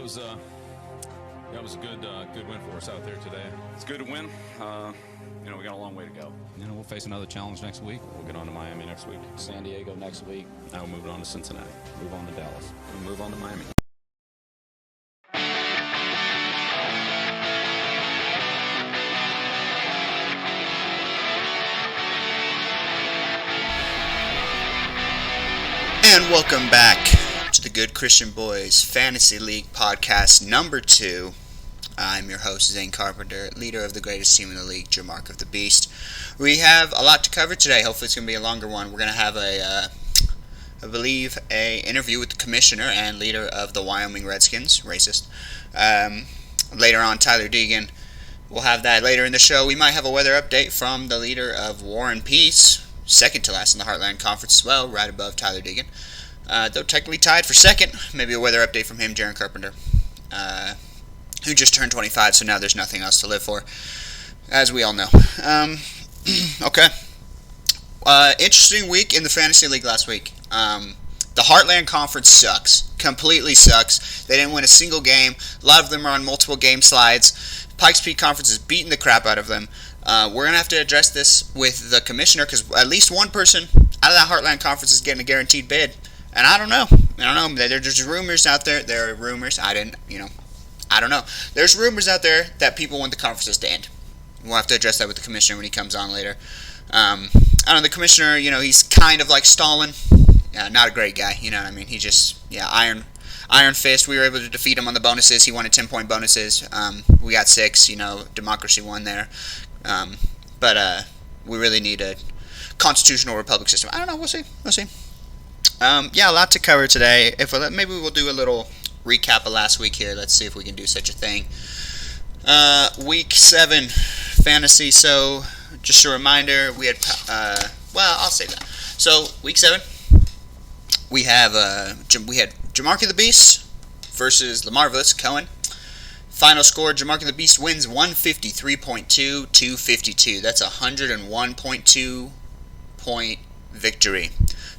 That was a good win for us out there today. It's good to win. We got a long way to go. We'll face another challenge next week. We'll get on to Miami next week. San Diego next week. Now we'll move on to Cincinnati. Move on to Dallas. And move on to Miami. And welcome back to the Good Christian Boys Fantasy League podcast number 2. I'm your host, Zane Carpenter, leader of the greatest team in the league, Jamark of the Beast. We have a lot to cover today. Hopefully it's going to be a longer one. We're going to have I believe, an interview with the commissioner and leader of the Wyoming Redskins, racist. Later on, Tyler Deegan. We'll have that later in the show. We might have a weather update from the leader of War and Peace, second to last in the Heartland Conference as well, right above Tyler Deegan. Though technically tied for second, maybe a weather update from him, Jaron Carpenter, who just turned 25, so now there's nothing else to live for, as we all know. Okay. Interesting week in the Fantasy League last week. The Heartland Conference sucks. Completely sucks. They didn't win a single game. A lot of them are on multiple game slides. Pikes Peak Conference is beating the crap out of them. We're going to have to address this with the commissioner because at least one person out of that Heartland Conference is getting a guaranteed bid. And I don't know. There's rumors out there. There are rumors. I don't know. There's rumors out there that people want the conferences to end. We'll have to address that with the commissioner when he comes on later. I don't know, the commissioner, he's kind of like Stalin. Not a great guy, you know what I mean? He just, iron fist. We were able to defeat him on the bonuses. He wanted 10-point bonuses. We got 6, democracy won there. But we really need a constitutional republic system. I don't know, we'll see. A lot to cover today. Maybe we'll do a little recap of last week here. Let's see if we can do such a thing. Week 7 fantasy. So, just a reminder, we had, I'll say that. So, week 7, we had Jamark of the Beast versus the Marvelous Cohen. Final score, Jamark of the Beast wins 153.2-252. That's a 101.2 point victory.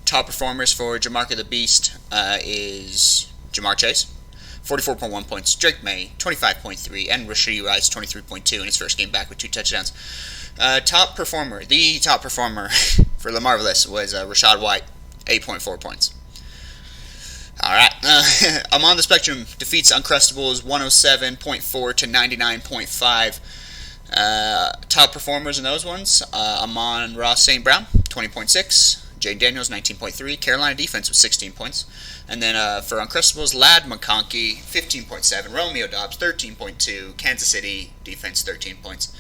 Top performers for Jamark of the Beast is Jamar Chase, 44.1 points, Drake May, 25.3, and Rashee Rice, 23.2 in his first game back with 2 touchdowns. The top performer for the Marvelous was Rashad White, 8.4 points. Alright, I'm on the spectrum. Defeats Uncrustables 107.4 to 99.5. Top performers in those ones, Amon Ross St. Brown, 20.6. Jane Daniels, 19.3. Carolina defense was 16 points. And then for Uncrustables, Ladd McConkey, 15.7. Romeo Dobbs, 13.2. Kansas City defense, 13 points.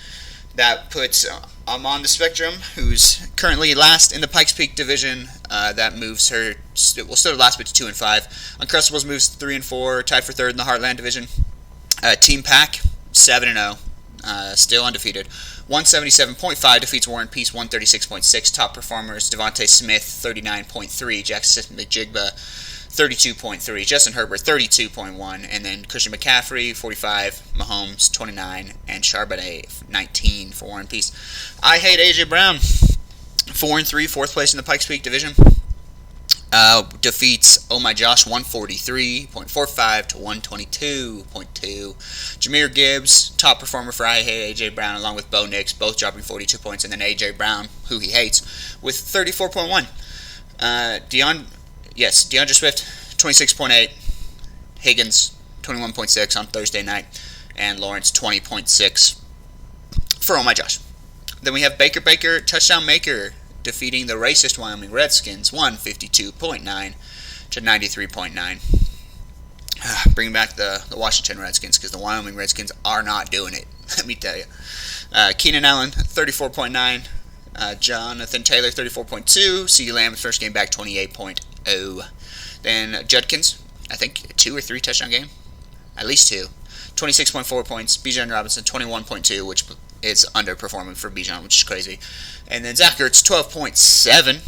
That puts on the spectrum, who's currently last in the Pikes Peak division. That moves her, still last, but to 2 and 5. Uncrustables moves 3 and 4, tied for third in the Heartland division. Team Pack, 7 and 0, still undefeated. 177.5 defeats War and Peace, 136.6. Top performers, Devontae Smith, 39.3. Jackson Smith-Njigba, 32.3. Justin Herbert, 32.1. And then Christian McCaffrey, 45. Mahomes, 29. And Charbonnet, 19 for War and Peace. I hate A.J. Brown, 4 and 3, 4th place in the Pikes Peak division. Defeats Oh My Josh, 143.45 to 122.2. Jahmyr Gibbs, top performer for I Hate A.J. Brown, along with Bo Nix, both dropping 42 points, and then A.J. Brown, who he hates, with 34.1. DeAndre Swift, 26.8. Higgins, 21.6 on Thursday night, and Lawrence, 20.6 for Oh My Josh. Then we have Baker, touchdown maker, defeating the racist Wyoming Redskins, 152.9 to 93.9. Bring back the Washington Redskins, because the Wyoming Redskins are not doing it, let me tell you. Keenan Allen, 34.9. Jonathan Taylor, 34.2. CeeDee Lamb, first game back, 28.0. Then Judkins, I think 2 or 3 touchdown game. At least 2. 26.4 points. Bijan Robinson, 21.2, which is underperforming for Bijan, which is crazy. And then Zach Ertz, 12.7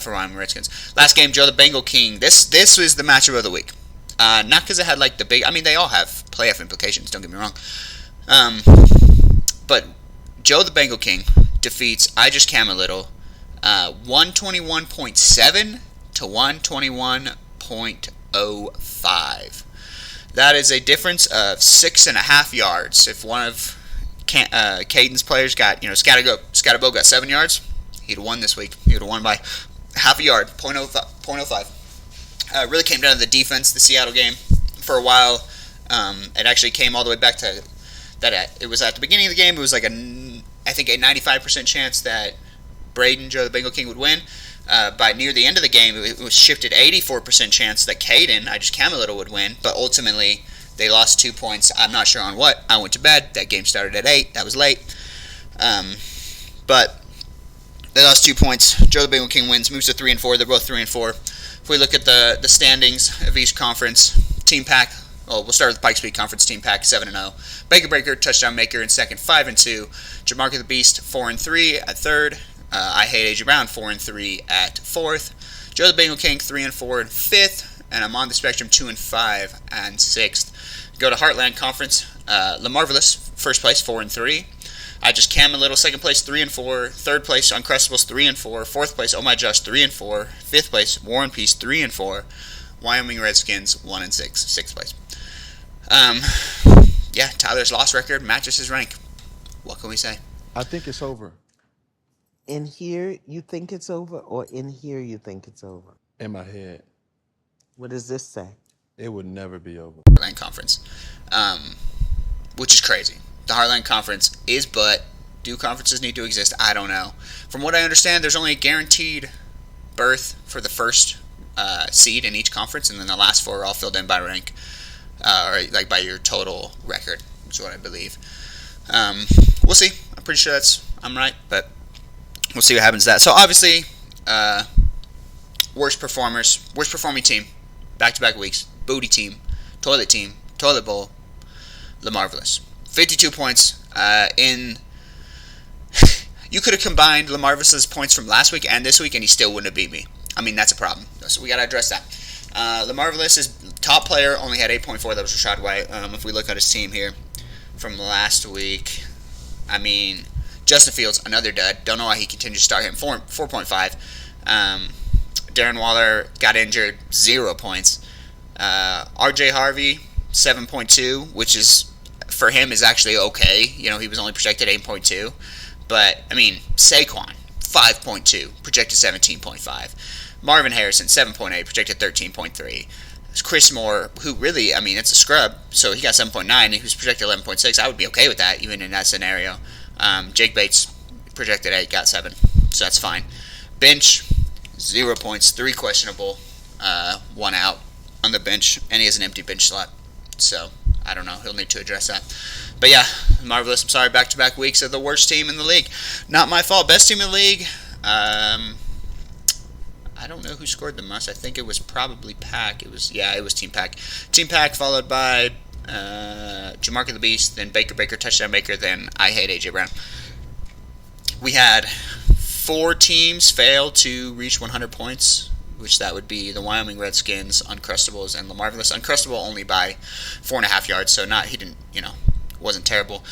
for Wyoming Redskins. Last game, Joe the Bengal King. This was the matchup of the week. Not because it had like the big... I mean, they all have playoff implications, don't get me wrong. But Joe the Bengal King defeats I Just Cam a Little, 121.7 to 121.05. That is a difference of 6.5 yards. If one of Caden's players got, Scatterbo got 7 yards, he'd have won this week. He would have won by half a yard, 0.05. Really came down to the defense, the Seattle game. For a while, it actually came all the way back to that. It was at the beginning of the game. It was like I think a 95% chance that Braden, Joe the Bengal King, would win. By near the end of the game, it was shifted 84% chance that Caden, Camelito, would win. But ultimately, they lost 2 points. I'm not sure on what. I went to bed. That game started at 8. That was late. But they lost 2 points. Joe the Bengal King wins, moves to 3-4. They're both 3-4. If we look at the standings of each conference, Team Pack. We'll start with the Pikes Peak Conference. Team Pack 7-0. Baker Breaker, touchdown maker in second, 5-2. Jamarca the Beast 4-3 at third. I Hate AJ Brown 4-3 at fourth. Joe the Bengal King 3-4 in fifth, and I'm on the spectrum 2-5 and sixth. Go to Heartland Conference. LaMarvelous first place 4-3. I Just Cam a Little second place 3-4. Third place Uncrustables 3-4. Fourth place Oh My Josh 3-4. Fifth place War and Peace 3-4. Wyoming Redskins 1-6. Sixth place. Tyler's loss record matches his rank. What can we say? I think it's over. In here, you think it's over, or in here, you think it's over? In my head, What does this say? it would never be over. Heartland Conference, which is crazy. The Heartland Conference is, but do conferences need to exist? I don't know. From what I understand, there's only a guaranteed berth for the first seed in each conference, and then the last four are all filled in by rank, or like by your total record, is what I believe. We'll see. I'm pretty sure I'm right, but we'll see what happens to that. So obviously, worst performing team, back-to-back weeks, Booty Team, Toilet Bowl, LaMarvelous. 52 points you could have combined LaMarvelous's points from last week and this week, and he still wouldn't have beat me. I mean, that's a problem. So we got to address that. LaMarvelous's top player only had 8.4. That was Rashad White. If we look at his team here from last week, I mean, Justin Fields, another dud. Don't know why he continued to start him. 4.5. Darren Waller got injured, 0 points. RJ Harvey, 7.2, which is, for him, is actually okay. He was only projected 8.2. But, I mean, Saquon, 5.2, projected 17.5. Marvin Harrison, 7.8, projected 13.3. Chris Moore, who really, it's a scrub, so he got 7.9, he was projected 11.6. I would be okay with that, even in that scenario. Jake Bates, projected 8, got 7, so that's fine. Bench, 0 points, 3 questionable, 1 out on the bench, and he has an empty bench slot. So, I don't know, he'll need to address that. But yeah, Marvelous, I'm sorry, back-to-back weeks of the worst team in the league. Not my fault. Best team in the league, I don't know who scored the most. I think it was probably Pack. It was Team Pack. Team Pack followed by Jamarca the Beast, then Baker touchdown maker, then I Hate AJ Brown. We had 4 teams fail to reach 100 points, which that would be the Wyoming Redskins, Uncrustables, and LaMarvelous. Uncrustable only by 4.5 yards, so wasn't terrible.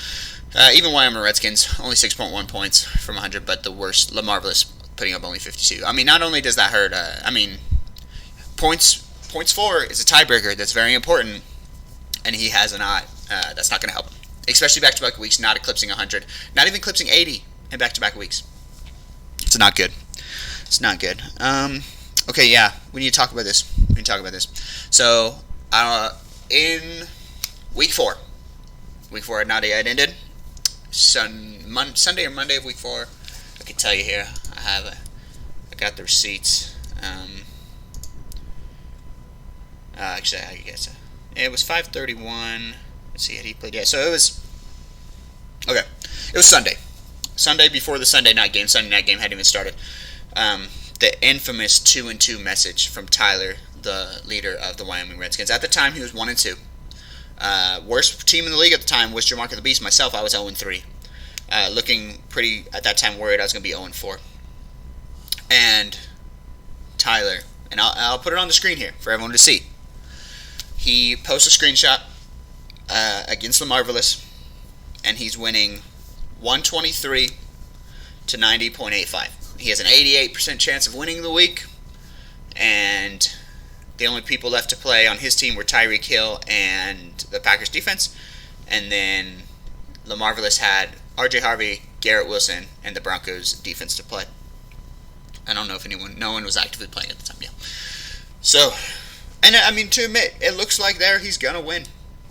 Even Wyoming Redskins, only 6.1 points from 100, but the worst, LaMarvelous, putting up only 52. Not only does that hurt, points for is a tiebreaker that's very important, and he has not. That's not going to help him, especially back-to-back weeks, not eclipsing 100, not even eclipsing 80 in back-to-back weeks. It's not good. Okay, yeah, we need to talk about this. So, in week 4 had not yet ended. Sunday or Monday of week 4. I can tell you here. I got the receipts. Actually, I guess it was 5:31. Let's see, had he played? Yeah, so it was. Okay, it was Sunday. Sunday before the Sunday night game. Sunday night game hadn't even started. The infamous 2-2 message from Tyler, the leader of the Wyoming Redskins. At the time, he was 1-2. Worst team in the league at the time was Jamarca the Beast. Myself, I was 0-3. Looking pretty, at that time, worried I was going to be 0-4. And Tyler, and I'll put it on the screen here for everyone to see. He posts a screenshot against LaMarvelous, and he's winning 123 to 90.85. He has an 88% chance of winning the week, and The only people left to play on his team were Tyreek Hill and the Packers defense. And then LaMarvelous had R.J. Harvey, Garrett Wilson, and the Broncos defense to play. I don't know if no one was actively playing at the time, yeah. So, and I mean, to admit, it looks like he's going to win.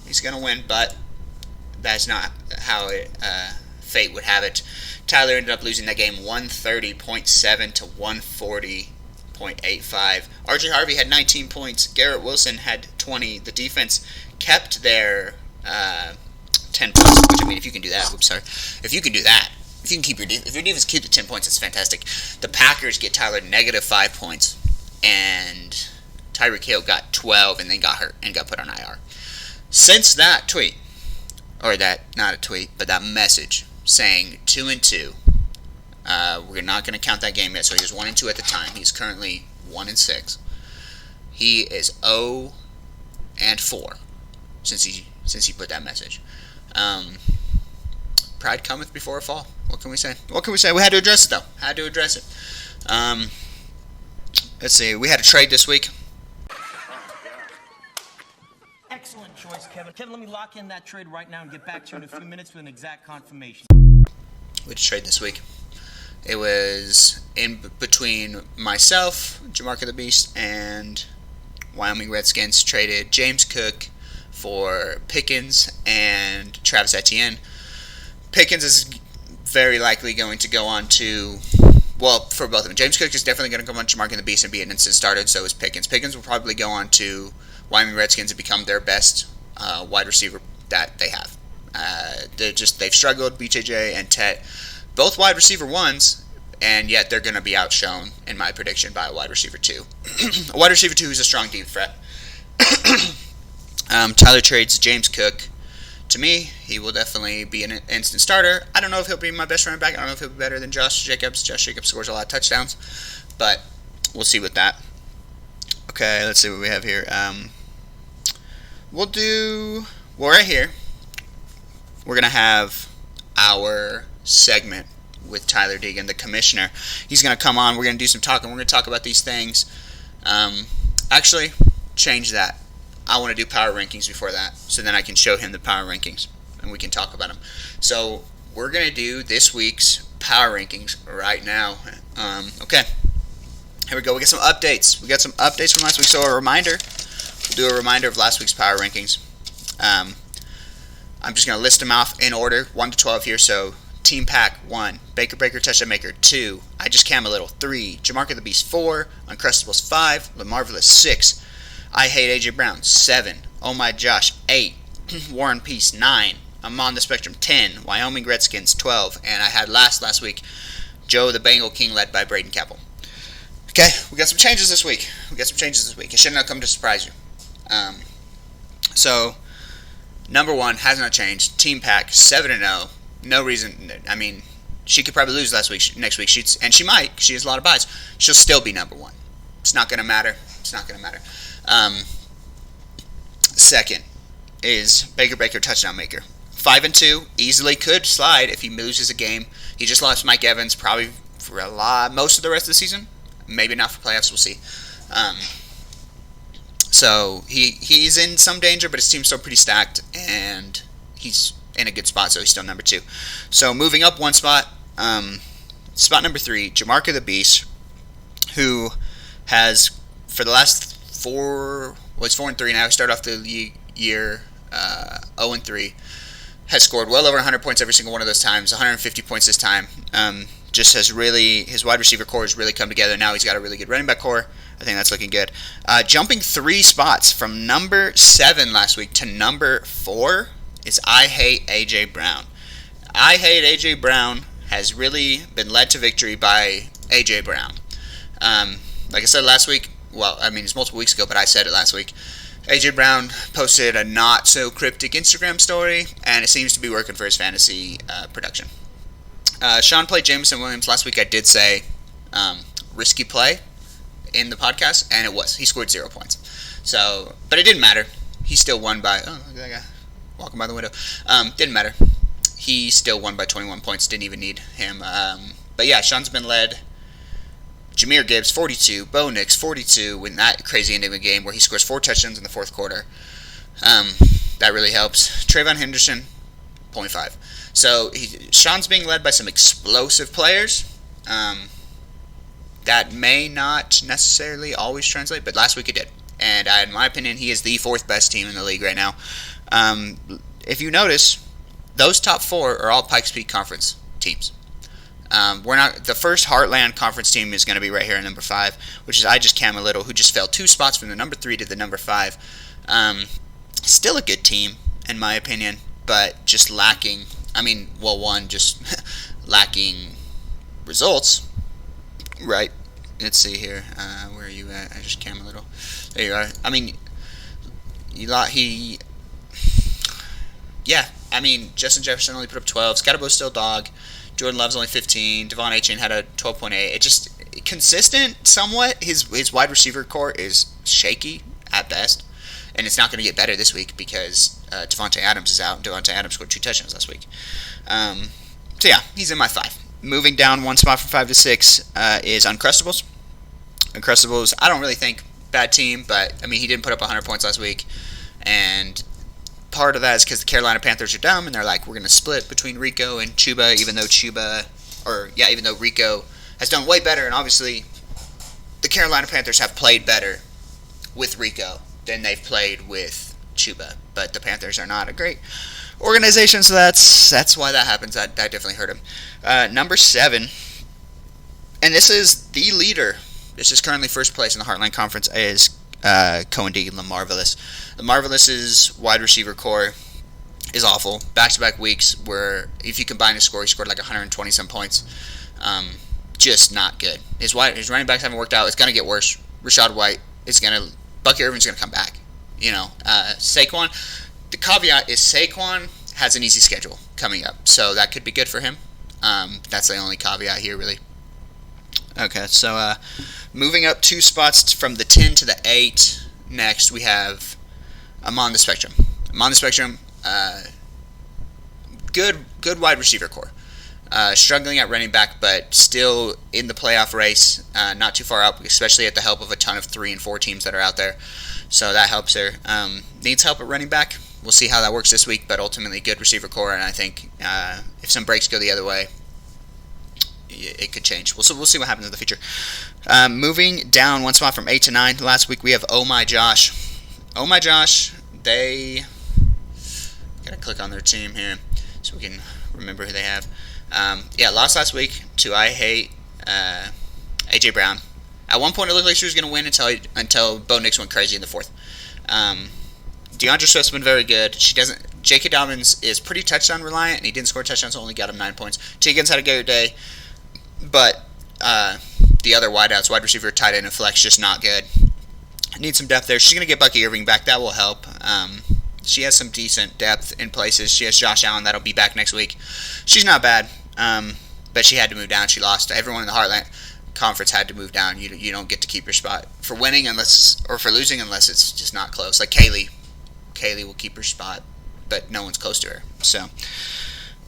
He's going to win, but that's not how fate would have it. Tyler ended up losing that game 130.7 to 140.85. R.J. Harvey had 19 points. Garrett Wilson had 20. The defense kept their 10 points, which, I mean, if you can do that, if you can do that, if you can keep if your defense keep the 10 points, that's fantastic. The Packers get Tyler negative 5 points, and Tyreek Hill got 12 and then got hurt and got put on IR. Since that tweet, or that, not a tweet, but that message saying 2-2, we're not going to count that game yet, so he was 1-2 at the time. He's currently 1-6. He is 0-4 since he put that message. Pride cometh before a fall. What can we say? We had to address it, though. Let's see. We had a trade this week. Excellent choice, Kevin. Kevin, let me lock in that trade right now and get back to you in a few minutes with an exact confirmation. We had a trade this week. It was in between myself, Jamarca the Beast, and Wyoming Redskins. Traded James Cook for Pickens and Travis Etienne. Pickens is very likely going to go on to, well, for both of them. James Cook is definitely going to come on Jamarca the Beast and be an instant starter, so is Pickens. Pickens will probably go on to Wyoming Redskins and become their best wide receiver that they have. They've struggled, BJJ and Tet, both wide receiver ones, and yet they're going to be outshone, in my prediction, by a wide receiver 2. A wide receiver 2 who's a strong deep threat. Tyler trades James Cook. To me, he will definitely be an instant starter. I don't know if he'll be my best running back. I don't know if he'll be better than Josh Jacobs. Josh Jacobs scores a lot of touchdowns, but we'll see with that. Okay, let's see what we have here. Well, right here, we're going to have our segment with Tyler Deegan, the commissioner. He's going to come on. We're going to do some talking. We're going to talk about these things. Actually, change that. I want to do power rankings before that, so then I can show him the power rankings, and we can talk about them. So we're going to do this week's power rankings right now. Okay, here we go. We got some updates. From last week. So we'll do a reminder of last week's power rankings. I'm just going to list them off in order, 1 to 12 here. So Team Pack, 1. Baker Touchdown Maker, 2. I Just Cam a Little, 3. Jamarca the Beast, 4. Uncrustables, 5. LaMarvelous, 6. I Hate AJ Brown, 7. Oh My Josh, 8. Warren Peace, 9. I'm on the Spectrum, 10. Wyoming Redskins, 12. And I had last week, Joe the Bengal King, led by Braden Capel. Okay, we got some changes this week. It should not come to surprise you. So, number 1 has not changed. Team Pack, 7-0. No reason. I mean, she could probably lose next week. And she might. She has a lot of buys. She'll still be number 1. It's not going to matter. Second is Baker Touchdown Maker. 5-2, easily could slide if he loses a game. He just lost Mike Evans probably for most of the rest of the season. Maybe not for playoffs, we'll see. So he's in some danger, but his team's still pretty stacked, and he's in a good spot, so he's still number 2. So moving up 1 spot, spot number 3, Jamarca the Beast, who has, for the last 4, well, he's 4-3 now. He started off the year 0-3. Has scored well over 100 points every single one of those times. 150 points this time. Just has really, his wide receiver core has really come together. Now he's got a really good running back core. I think that's looking good. Jumping 3 spots from number 7 last week to number 4 is I Hate AJ Brown. I Hate AJ Brown has really been led to victory by AJ Brown. Like I said last week, well, I mean, it's multiple weeks ago, but I said it last week. AJ Brown posted a not-so-cryptic Instagram story, and it seems to be working for his fantasy production. Sean played Jameson Williams. Last week I did say risky play in the podcast, and it was. He scored 0 points. So, but it didn't matter. He still won by, oh, look at that guy walking by the window. Didn't matter. He still won by 21 points. Didn't even need him. But yeah, Sean's been led Jahmyr Gibbs, 42. Bo Nix, 42, in that crazy ending of the game where he scores 4 touchdowns in the fourth quarter. That really helps. Trayvon Henderson, 0.5. So Sean's being led by some explosive players. That may not necessarily always translate, but last week it did. And in my opinion, he is the 4th best team in the league right now. If you notice, those top 4 are all Pikes Peak Conference teams. The first Heartland Conference team is going to be right here at number 5, which is Cam Little, who just fell 2 spots from the number 3 to the number 5. Still a good team, in my opinion, but just lacking. Just lacking results, right? Let's see here. Where are you at? Cam Little. There you are. Justin Jefferson only put up 12. Scottibo's still dog. Jordan Love's only 15. Devon Achane had a 12.8. It just consistent somewhat. His wide receiver core is shaky at best, and it's not going to get better this week because Devontae Adams is out. Devontae Adams scored 2 touchdowns last week. He's in my 5. Moving down 1 spot from 5 to 6 is Uncrustables. Uncrustables, I don't really think bad team, but he didn't put up 100 points last week, and part of that is because the Carolina Panthers are dumb, and they're like, we're going to split between Rico and Chuba, even though Rico has done way better, and obviously the Carolina Panthers have played better with Rico than they've played with Chuba, but the Panthers are not a great organization, so that's why that happens. That definitely hurt him. Number 7, and this is the leader. This is currently first place in the Heartland Conference, is Cohen Deegan, the Marvelous. The Marvelous's wide receiver core is awful. Back-to-back weeks where if you combine his score, he scored like 120-some points. Just not good. His running backs haven't worked out. It's going to get worse. Rachaad White is going to... Bucky Irvin's going to come back. Saquon... The caveat is Saquon has an easy schedule coming up, so that could be good for him. That's the only caveat here, really. Okay, so moving up 2 spots from the 10 to the 8, next we have I'm on the Spectrum. Good wide receiver core. Struggling at running back, but still in the playoff race, not too far out, especially at the help of a ton of 3 and 4 teams that are out there. So that helps her. Needs help at running back. We'll see how that works this week, but ultimately good receiver core, and I think if some breaks go the other way, it could change. We'll see what happens in the future. Moving down 1 spot from 8 to 9. Last week we have Oh My Josh. Oh My Josh, they... Gotta click on their team here so we can remember who they have. Lost last week to I Hate A.J. Brown. At one point, it looked like she was going to win until Bo Nix went crazy in the 4th. DeAndre Swift's been very good. J.K. Dobbins is pretty touchdown reliant, and he didn't score touchdowns, so only got him 9 points. Teagan's had a good day, but the other wideouts, wide receiver, tight end, and flex, just not good. Need some depth there. She's going to get Bucky Irving back. That will help. She has some decent depth in places. She has Josh Allen. That'll be back next week. She's not bad, but she had to move down. She lost. Everyone in the Heartland Conference had to move down. You don't get to keep your spot for winning or for losing unless it's just not close. Like Kaylee will keep her spot, but no one's close to her. So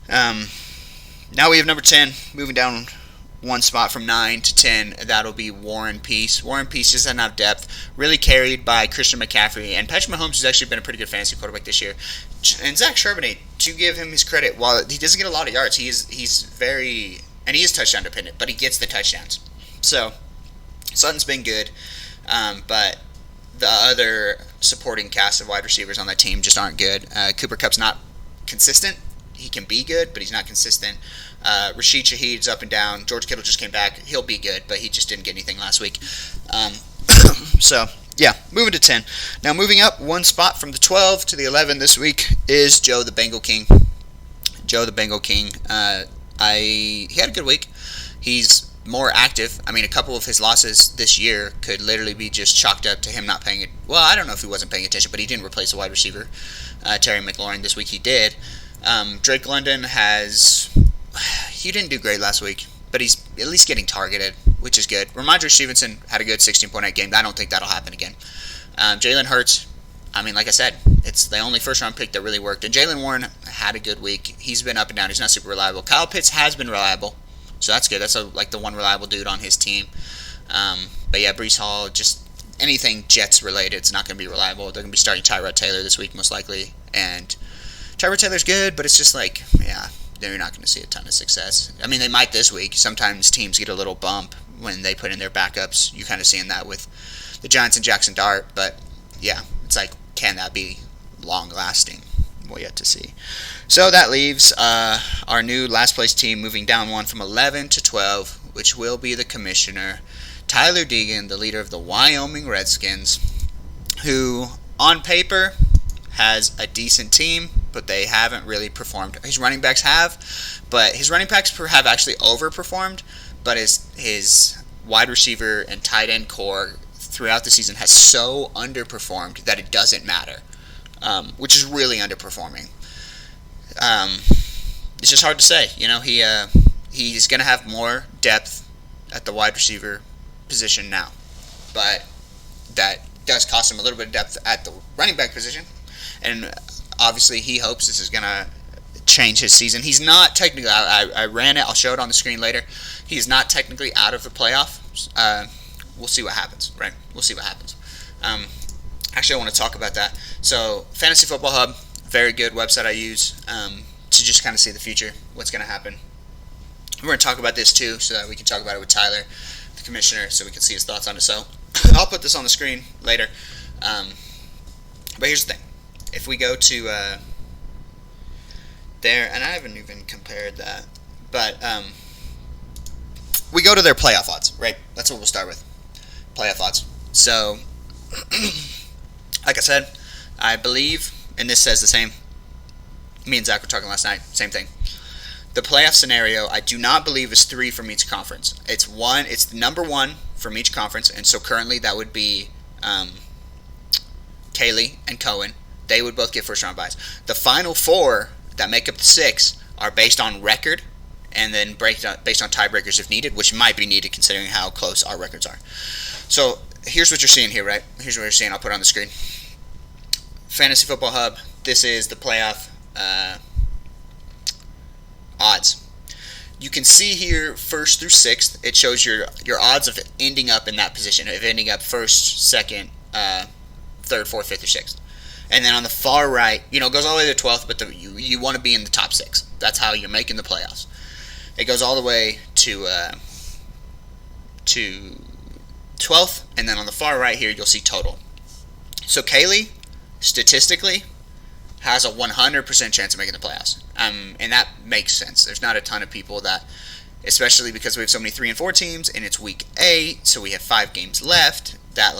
now we have number 10 moving down 1 spot from 9 to 10. That'll be Warren Peace. Warren Peace doesn't have depth, really carried by Christian McCaffrey, and Patrick Mahomes has actually been a pretty good fantasy quarterback this year. And Zach Charbonnet, to give him his credit, while he doesn't get a lot of yards, he is touchdown dependent, but he gets the touchdowns. So Sutton's been good, but the other supporting cast of wide receivers on that team just aren't good. Cooper Kupp's not consistent. He can be good, but he's not consistent. Rashid Shaheed's up and down. George Kittle just came back. He'll be good, but he just didn't get anything last week. Moving to 10. Now moving up 1 spot from the 12 to the 11 this week is Joe the Bengal King. Joe the Bengal King. He had a good week. He's more active. A couple of his losses this year could literally be just chalked up to him not paying it. Well, I don't know if he wasn't paying attention, but he didn't replace the wide receiver, Terry McLaurin. This week he did. Drake London he didn't do great last week, but he's at least getting targeted, which is good. Ramondre Stevenson had a good 16.8 game. I don't think that'll happen again. Jalen Hurts, like I said, it's the only first-round pick that really worked. And Jaylen Warren had a good week. He's been up and down. He's not super reliable. Kyle Pitts has been reliable, so that's good. That's the one reliable dude on his team. But yeah, Brees Hall, just anything Jets related, it's not going to be reliable. They're going to be starting Tyrod Taylor this week, most likely. And Tyrod Taylor's good, but it's just like, yeah, they're not going to see a ton of success. I mean, they might this week. Sometimes teams get a little bump when they put in their backups. You're kind of seeing that with the Giants and Jackson Dart. But yeah, it's like, can that be long lasting? We'll yet to see. So that leaves our new last place team moving down one from 11 to 12, which will be the commissioner, Tyler Deegan, the leader of the Wyoming Redskins, who on paper has a decent team, but they haven't really performed. His running backs have, but his running backs have actually overperformed, but his wide receiver and tight end core throughout the season has so underperformed that it doesn't matter, which is really underperforming. It's just hard to say. You know, he's going to have more depth at the wide receiver position now, but that does cost him a little bit of depth at the running back position, and obviously he hopes this is going to change his season. He's not technically, I ran it, I'll show it on the screen later, he's not technically out of the playoffs. We'll see what happens, right? We'll see what happens. Actually, I want to talk about that. So, Fantasy Football Hub, very good website I use to just kind of see the future, what's going to happen. We're going to talk about this too, so that we can talk about it with Tyler, the commissioner, so we can see his thoughts on it. So, I'll put this on the screen later. But here's the thing. If we go to there, and I haven't even compared that, but we go to their playoff odds, right? That's what we'll start with. Playoff odds. So, like I said, I believe, and this says the same. Me and Zach were talking last night. Same thing. The playoff scenario, I do not believe is 3 from each conference. It's number 1 from each conference, and so currently that would be Kaylee and Cohen. They would both get first round byes. The final 4 that make up the 6 are based on record, and then based on tiebreakers if needed, which might be needed considering how close our records are. So here's what you're seeing here, right? Here's what you're seeing. I'll put it on the screen. Fantasy Football Hub. This is the playoff odds. You can see here 1st through 6th. It shows your odds of ending up in that position, of ending up 1st, 2nd, 3rd, 4th, 5th, or 6th. And then on the far right, it goes all the way to 12th, but you want to be in the top 6. That's how you're making the playoffs. It goes all the way to 12th, and then on the far right here, you'll see total. So Kaylee, statistically, has a 100% chance of making the playoffs. And that makes sense. There's not a ton of people that, especially because we have so many 3 and 4 teams, and it's week 8, so we have 5 games left, that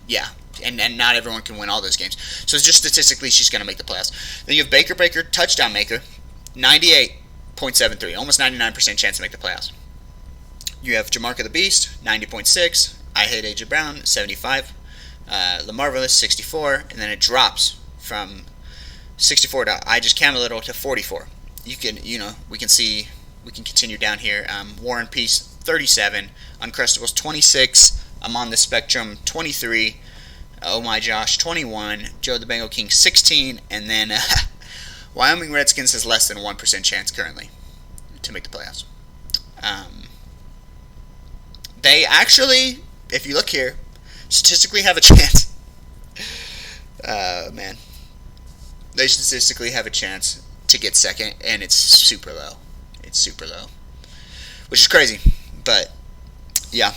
yeah, and not everyone can win all those games. So just statistically, she's going to make the playoffs. Then you have Baker, touchdown maker, 98.73, almost 99% chance to make the playoffs. You have Jamarca the Beast, 90.6. I Hate AJ Brown, 75. LaMarvelous, 64. And then it drops from 64 to I Just Cam a Little to 44. We can continue down here. War and Peace, 37. Uncrustables, 26. I'm on the Spectrum, 23. Oh My Josh, 21. Joe the Bengal King, 16. And then Wyoming Redskins has less than 1% chance currently to make the playoffs. They actually, if you look here, statistically have a chance. Man. They statistically have a chance to get second, and it's super low. It's super low. Which is crazy. But, yeah.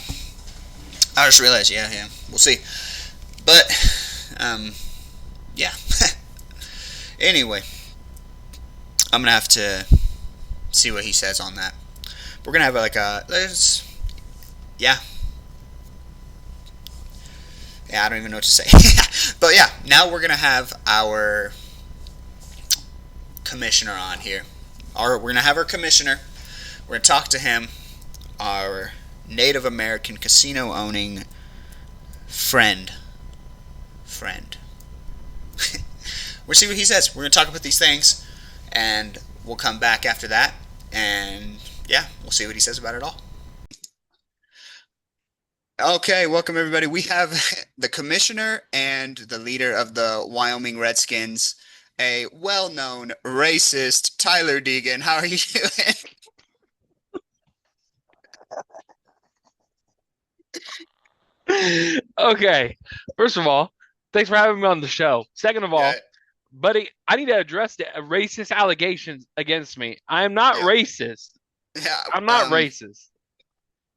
I just realized, yeah, we'll see. But, yeah. Anyway, I'm gonna have to see what he says on that. We're gonna have yeah, I don't even know what to say. But yeah, now we're gonna have our commissioner on here. We're gonna have our commissioner. We're gonna talk to him, our Native American casino owning friend. We'll see what he says. We're going to talk about these things, and we'll come back after that, and yeah, we'll see what he says about it all. Okay, welcome everybody. We have the commissioner and the leader of the Wyoming Redskins, a well-known racist, Tyler Deegan. How are you doing? Okay. First of all, thanks for having me on the show. Second of all, Yeah, buddy, I need to address the racist allegations against me. I am not yeah, racist. yeah. I'm not racist.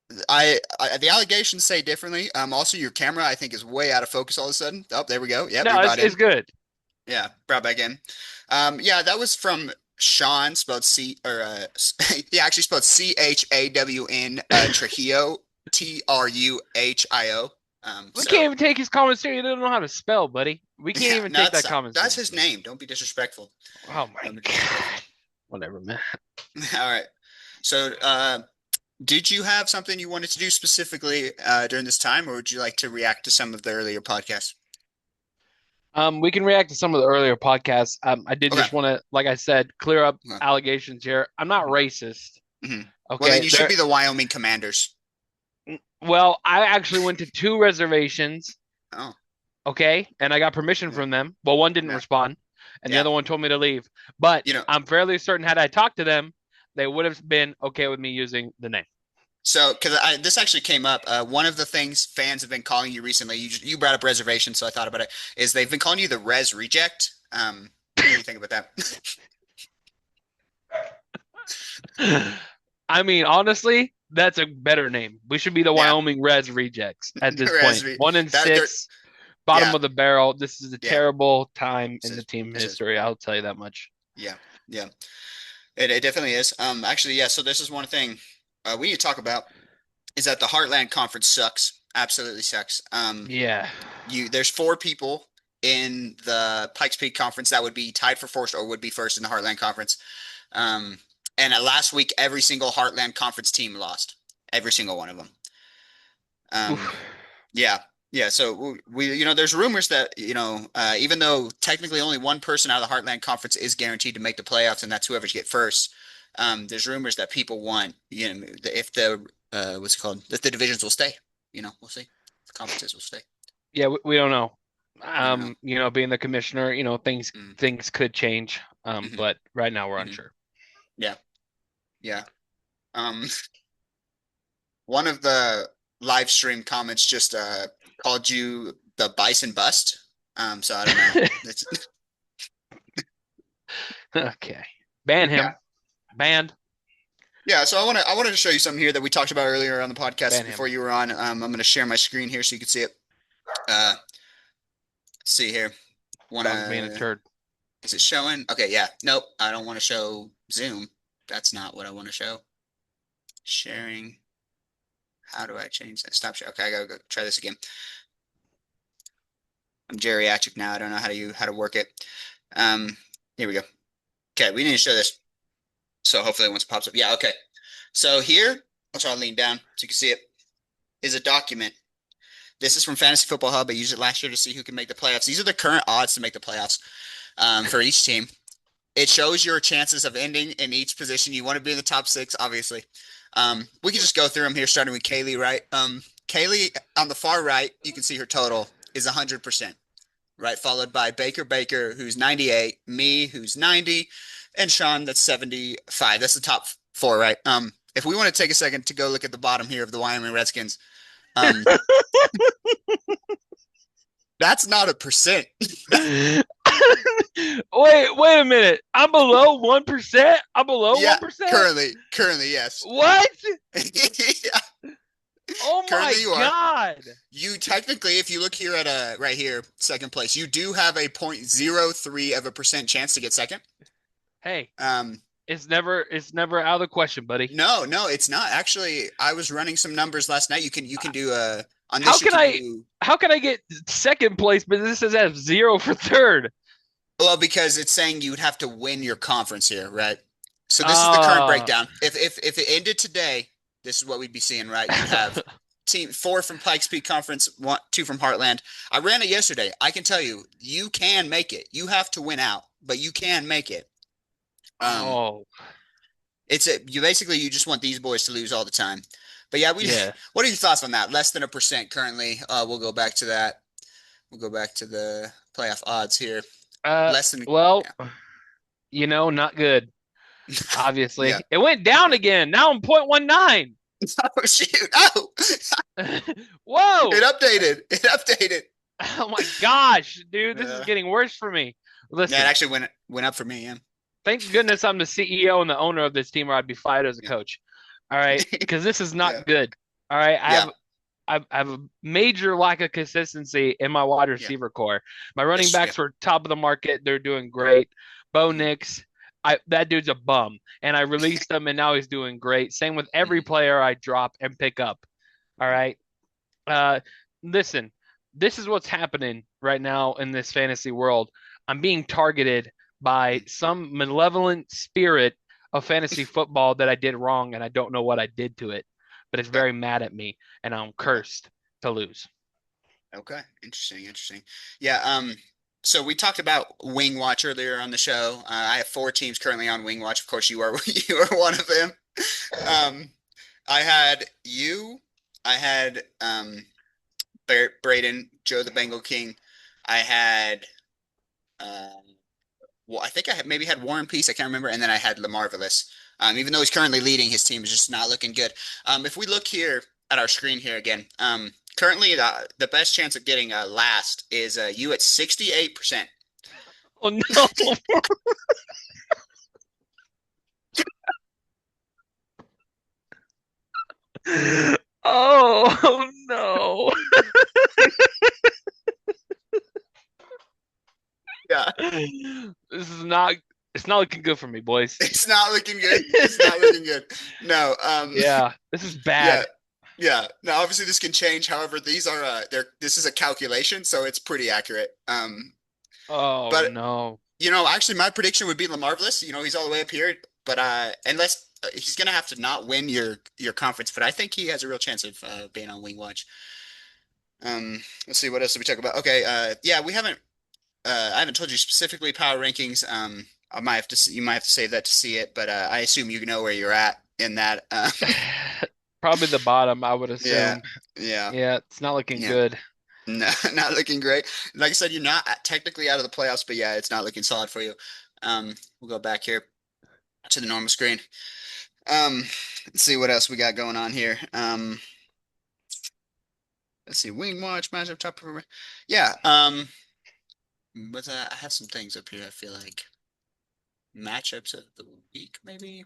The allegations say differently. Also, your camera I think is way out of focus all of a sudden. Oh, there we go. Yep, No, you're it's, about in. it's good. Yeah, brought back in. Yeah, that was from Sean, spelled C or he actually spelled CHAWN, Trujillo, TRUHIO. We So can't even take his comments serious. He doesn't know how to spell, buddy. We can't yeah, even no, take that comment that's his seriously. name. Don't be disrespectful. Oh my Don't be god. disrespectful. Whatever, man. All right. So, did you have something you wanted to do specifically during this time, or would you like to react to some of the earlier podcasts? We can react to some of the earlier podcasts. I did Okay. just want to, like I said, clear up Okay. allegations here. I'm not racist. Mhm. Okay. Well, then you should be the Wyoming Commanders. Well, I actually went to 2 reservations. Oh, Okay, and I got permission Yeah. from them. Well, one didn't Yeah. respond, and the Yeah. other one told me to leave. But you know, I'm fairly certain had I talked to them, they would have been okay with me using the name. so because this actually came up, one of the things fans have been calling you recently, you brought up reservation, so I thought about it, is they've been calling you the Res Reject. What do you think about that? I mean, honestly, that's a better name. We should be the Yeah. Wyoming Res Rejects at this Res point. Re- 1 and that- they're- 6, bottom Yeah. of the barrel. This is a Yeah. terrible time This in the is- team this is- history. I'll tell you that much. Yeah, yeah, it definitely is. Actually, yeah. So this is one thing we need to talk about is that the Heartland Conference sucks. Absolutely sucks. Yeah. There's 4 people in the Pikes Peak Conference that would be tied for first or would be first in the Heartland Conference. And last week, every single Heartland Conference team lost. Every single one of them. Oof. Yeah. Yeah. So there's rumors that, even though technically only one person out of the Heartland Conference is guaranteed to make the playoffs, and that's whoever get first. There's rumors that people want, if the, what's it called? That the divisions will stay, we'll see. The conferences will stay. Yeah, we don't know. don't Being the commissioner, things Mm. things could change. Mhm. But right now we're Mhm. unsure. Yeah. One of the live stream comments just called you the Bison Bust. So I don't know. It's, Okay. Ban him. Yeah. Banned. yeah, so I wanted to show you something here that we talked about earlier on the podcast Ban him. before you were on. I'm going to share my screen here so you can see it. Let's see here. Dog's being a turd. Is it showing? Okay, yeah. Nope, I don't want to show Zoom. That's not what I want to show. Sharing. How do I change that? Stop share. Okay, I gotta go try this again. I'm geriatric now. I don't know how to work it. Here we go. Okay, we need to show this. So hopefully once it pops up. Yeah, okay. So here, I'll try to lean down so you can see it, is a document. This is from Fantasy Football Hub. I used it last year to see who can make the playoffs. These are the current odds to make the playoffs for each team. It shows your chances of ending in each position. You want to be in the top 6, obviously. We can just go through them here, starting with Kaylee, right? Kaylee, on the far right, you can see her total is 100%, right? Followed by Baker, who's 98, me, who's 90, and Sean, that's 75. That's the top 4, right? If we want to take a second to go look at the bottom here of the Wyoming Redskins, that's not a percent. Wait a minute. I'm below 1%? I'm below Yeah, 1%? Currently, yes. What? Yeah. Oh my Currently you are. god. You technically, if you look here at right here, second place, you do have a 0.03% chance to get second. Hey, Um, it's never out of the question, buddy. no, it's not. Actually, I was running some numbers last night. You can do on this. How you can I- do- How can I get second place, but this says I have 0 for third? Well, because it's saying you would have to win your conference here, right? So this is the current Ah. breakdown. If it ended today, this is what we'd be seeing, right? You'd have team 4 from Pikes Peak Conference, 2 from Heartland. I ran it yesterday. I can tell you, you can make it. You have to win out, but you can make it. Oh, You just want these boys to lose all the time. But yeah, yeah. what are your thoughts on that? Less than 1% currently. We'll go back to that. We'll go back to the playoff odds here. Less than Well, not good. Obviously, Yeah. it went down again. Now I'm 0.19. Oh shoot! Oh, Whoa! It updated. It updated. Oh my gosh, dude, this is Yeah. getting worse for me. Listen, Yeah, it actually went up for me. Yeah. thank goodness I'm the CEO and the owner of this team, or I'd be fired as a coach. All right, because this is not Yeah. good. All right, Yeah. I have a major lack of consistency in my wide receiver core. My running Yes, backs were top of the market; they're doing great. Bo Nix, that dude's a bum, and I released him, and now he's doing great. Same with every player I drop and pick up. All right, listen, this is what's happening right now in this fantasy world. I'm being targeted by some malevolent spirit of fantasy football that I did wrong, and I don't know what I did to it, but it's very mad at me, and I'm cursed to lose. Okay. Interesting. Yeah. So we talked about Wing Watch earlier on the show. I have 4 teams currently on Wing Watch. Of course, you are you are one of them. I had you. I had Braden, Joe the Bengal King. I had well, I think I had maybe had War and Peace. I can't remember. And then I had LaMarvelous. Even though he's currently leading, his team is just not looking good. If we look here at our screen here again, currently the best chance of getting last is you at 68%. Oh no! Oh no! Yeah, This is not. It's not looking good for me, boys. it's not looking good. It's not looking good. No. Yeah, this is bad. Yeah. Now, obviously, this can change. However, these are this is a calculation, so it's pretty accurate. Oh But no! Actually, my prediction would be LaMarvelous. He's all the way up here, but unless he's gonna have to not win your conference, but I think he has a real chance of being on Wing Watch. Let's see, what else did we talk about? Okay, yeah, we haven't. I haven't told you specifically power rankings. You might have to save that to see it, but I assume you know where you're at in that. Probably the bottom, I would assume. Yeah. Yeah, it's not looking Yeah. good. No, not looking great. Like I said, you're not technically out of the playoffs, but yeah, it's not looking solid for you. We'll go back here to the normal screen. Let's see what else we got going on here. Let's see, Wing Watch, matchup top performer. Yeah. But I have some things up here. I feel like matchups of the week, maybe,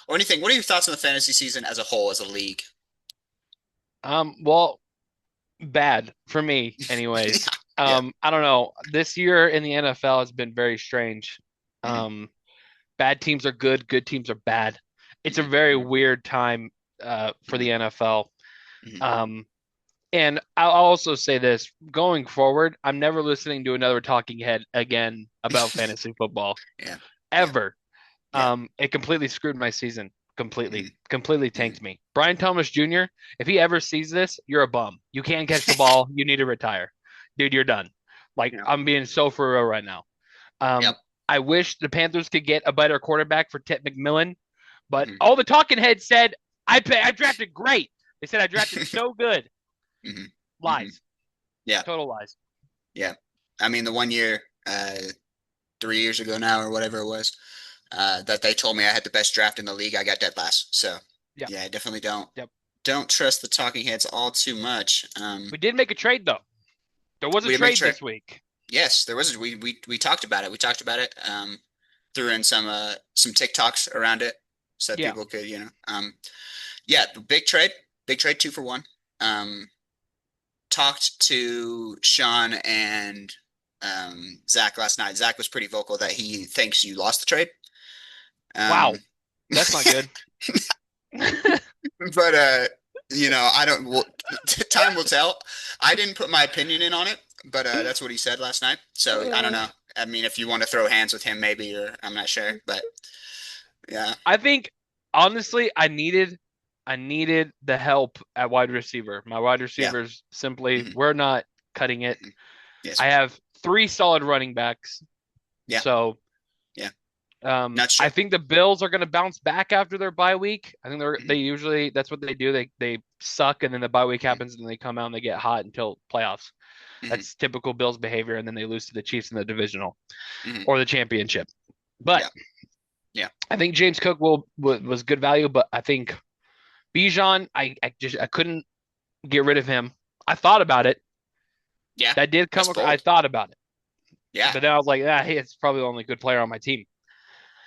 or anything. What are your thoughts on the fantasy season as a whole, as a league? Well, bad for me, anyways. Yeah. I don't know. This year in the NFL has been very strange. Bad teams are good teams are bad. It's a very weird time for the NFL. And I'll also say this, going forward, I'm never listening to another talking head again about fantasy football. Yeah. Ever. Yeah. It completely screwed my season. Completely tanked me. Brian Thomas Jr., if he ever sees this, you're a bum. You can't catch the ball. You need to retire. Dude, you're done. I'm being so for real right now. Yep. I wish the Panthers could get a better quarterback for Ted McMillan, but all the talking heads said, I drafted great. They said I drafted so good. Lies. Yeah. Total lies. Yeah. I mean, the 1 year, 3 years ago now, or whatever it was, that they told me I had the best draft in the league, I got dead last. So yeah, I definitely don't trust the talking heads all too much. We did make a trade though. There was a trade this week. Yes, there was. We talked about it. We talked about it. Threw in some TikToks around it so that people could, yeah, big trade, 2 for 1. Talked to Sean and Zach last night. Zach was pretty vocal that he thinks you lost the trade. Wow, that's not good. But I don't. Time will tell. I didn't put my opinion in on it, but that's what he said last night. So I don't know. I mean, if you want to throw hands with him, maybe, or I'm not sure. But yeah, I think honestly, I needed the help at wide receiver. My wide receivers simply we're not cutting it. Yes. I have 3 solid running backs. Yeah. So not sure. I think the Bills are going to bounce back after their bye week. I think they usually, that's what they do. They suck, and then the bye week happens, and they come out and they get hot until playoffs. That's typical Bills behavior, and then they lose to the Chiefs in the divisional or the championship. But yeah, I think James Cook was good value, but I think Bijan, I couldn't get rid of him. I thought about it. Yeah. That did come That's across. I bold. thought about it. Yeah. But then I was like, hey, it's probably the only good player on my team.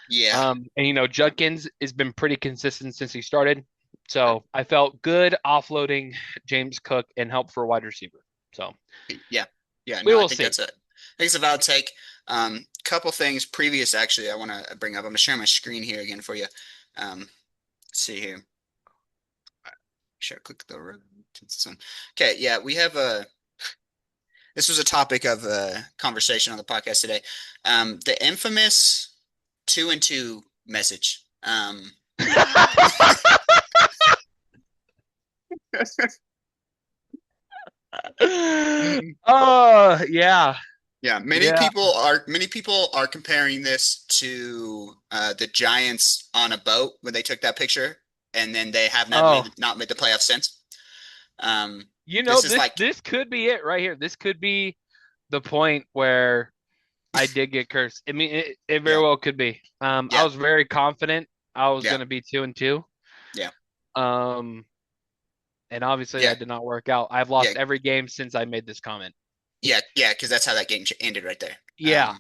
Yeah. And Judkins has been pretty consistent since he started. So I felt good offloading James Cook and help for a wide receiver. So Yeah. we No, will I think see. I think it's a valid take. Couple things previous actually I want to bring up. I'm gonna share my screen here again for you. Let's see here. Should I click the okay, yeah, we have this was a topic of conversation on the podcast today. The infamous 2-2 message. Oh, yeah. Yeah, many people are comparing this to the Giants on a boat when they took that picture, and then they have not made the playoffs since. This is like this could be it right here. This could be the point where I did get cursed. I mean, it very well could be. I was very confident I was going to be 2-2. Yeah. And obviously that did not work out. I've lost every game since I made this comment. Yeah, because that's how that game ended right there. Yeah.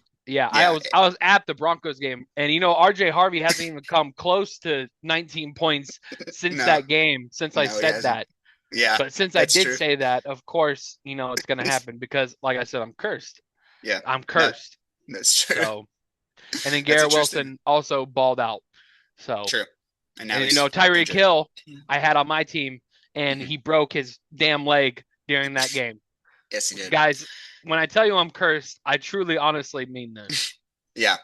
I was at the Broncos game, and RJ Harvey hasn't even come close to 19 points since that game. Since I said that. Yeah. But since I did say that, of course, it's going to happen because, like I said, I'm cursed. Yeah. I'm cursed. That's true. So, and then Garrett Wilson also balled out. So true. And now Tyreek Hill, I had on my team, and he broke his damn leg during that game. Yes, he did. Guys, when I tell you I'm cursed, I truly, honestly mean this. Yeah,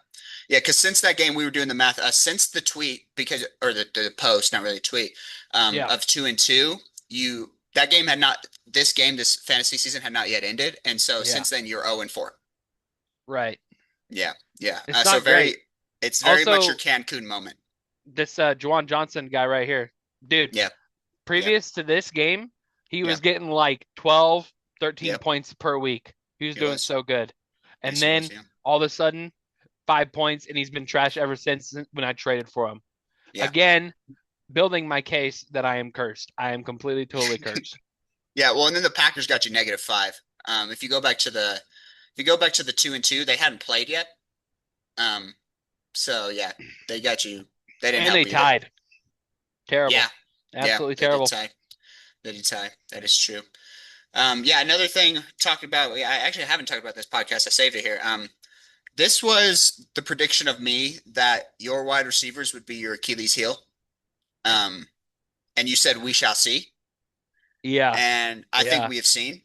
because since that game, we were doing the math. Since the tweet, the post, not really a tweet, of 2-2, this fantasy season had not yet ended, and so since then you're 0-4. Right. Yeah. It's not great. It's very much your Cancun moment. This Juwan Johnson guy right here, dude. Yeah. Previous to this game, he was getting like 12, 13 points per week. He was doing so good. And then all of a sudden, 5 points, and he's been trash ever since when I traded for him. Yeah. Again, building my case that I am cursed. I am completely, totally cursed. Yeah, well, and then the Packers got you -5. If you go back to the 2-2, they hadn't played yet. So yeah, they got you. They didn't. And they tied. Terrible. Yeah. Absolutely terrible. They did tie. That is true. Another thing talked about. I actually haven't talked about this podcast. I saved it here. This was the prediction of me that your wide receivers would be your Achilles heel. And you said we shall see. Yeah. And I think we have seen.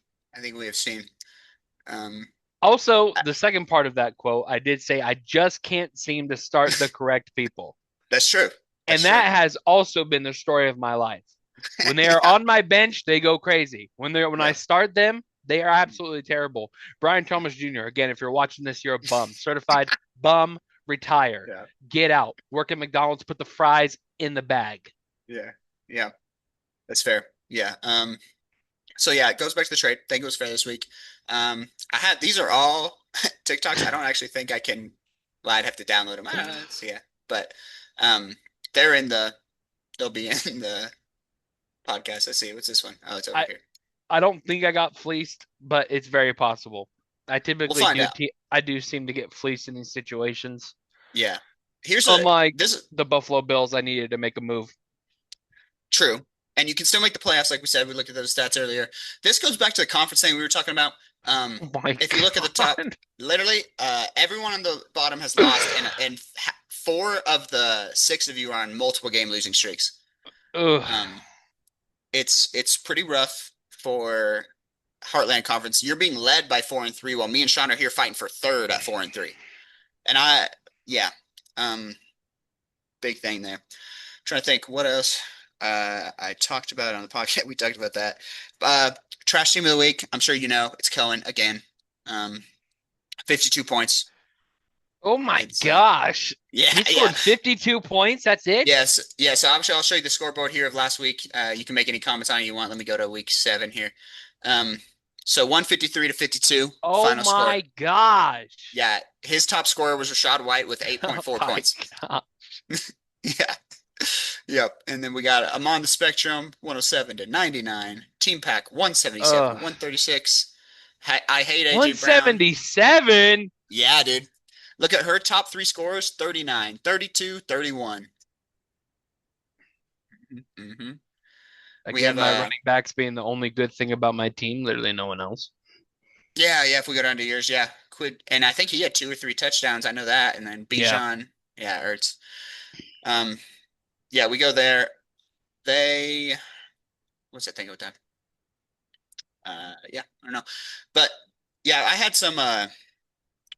Also, the second part of that quote, I did say I just can't seem to start the correct people. That's true. That has also been the story of my life. When they are on my bench, they go crazy. When I start them, they are absolutely terrible. Brian Thomas Jr., again, if you're watching this, you're a bum. Certified bum, retire. Yeah. Get out. Work at McDonald's, put the fries in the bag. Yeah. That's fair. Yeah. It goes back to the trade. I think it was fair this week. These are all TikToks. I don't actually think I can. Well, I'd have to download them. But they'll be in the podcast. I see. What's this one? Oh, it's over here. I don't think I got fleeced, but it's very possible. I typically I do seem to get fleeced in these situations. Yeah. The Buffalo Bills, I needed to make a move. True. And you can still make the playoffs, like we said. We looked at those stats earlier. This goes back to the conference thing we were talking about. If you look at the top, literally, everyone on the bottom has lost, and 4 of the 6 of you are on multiple game losing streaks. It's pretty rough for Heartland Conference. You're being led by 4-3, while me and Sean are here fighting for 3rd at 4-3. And big thing there. I'm trying to think what else. I talked about it on the podcast. We talked about that. Trash team of the week. I'm sure you know it's Cohen again. 52 points. Oh my gosh! Yeah, he scored 52 points. That's it. Yes. So I'll show you the scoreboard here of last week. You can make any comments on it you want. Let me go to week 7 here. So 153-52. Oh final my score. Gosh! Yeah, his top scorer was Rachaad White with 8.4 points. Gosh. Yep. And then we got I'm on the spectrum 107 to 99. Team Pack 177, 136. I hate AJ Brown. 177. Yeah, dude. Look at her top 3 scores 39, 32, 31. Mm-hmm. Again, have, my running backs being the only good thing about my team. Literally no one else. Yeah. If we go down to yours, yeah. And I think he had 2 or 3 touchdowns. I know that. And then Bijan, Ertz. Yeah, we go there. What's that thing with them? Yeah, I don't know. But yeah, I had some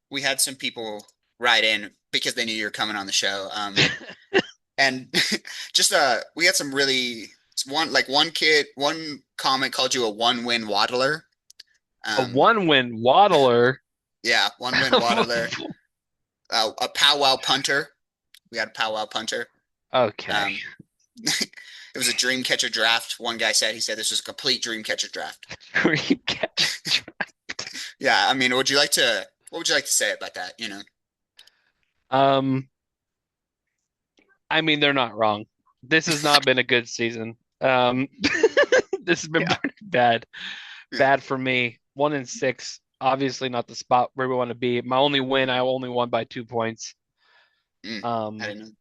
we had some people write in because they knew you were coming on the show. And just we had some really one comment called you a 1-win waddler. A 1-win waddler. Yeah, 1-win waddler. A powwow punter. We had a powwow punter. Okay. It was a dream catcher draft. One guy said this was a complete dream catcher draft. Dream catcher draft. Yeah, I mean, what would you like to say about that, you know? I mean, they're not wrong. This has not been a good season. This has been pretty bad. Bad for me. 1-6. Obviously not the spot where we want to be. My only win, I only won by 2 points. I didn't know.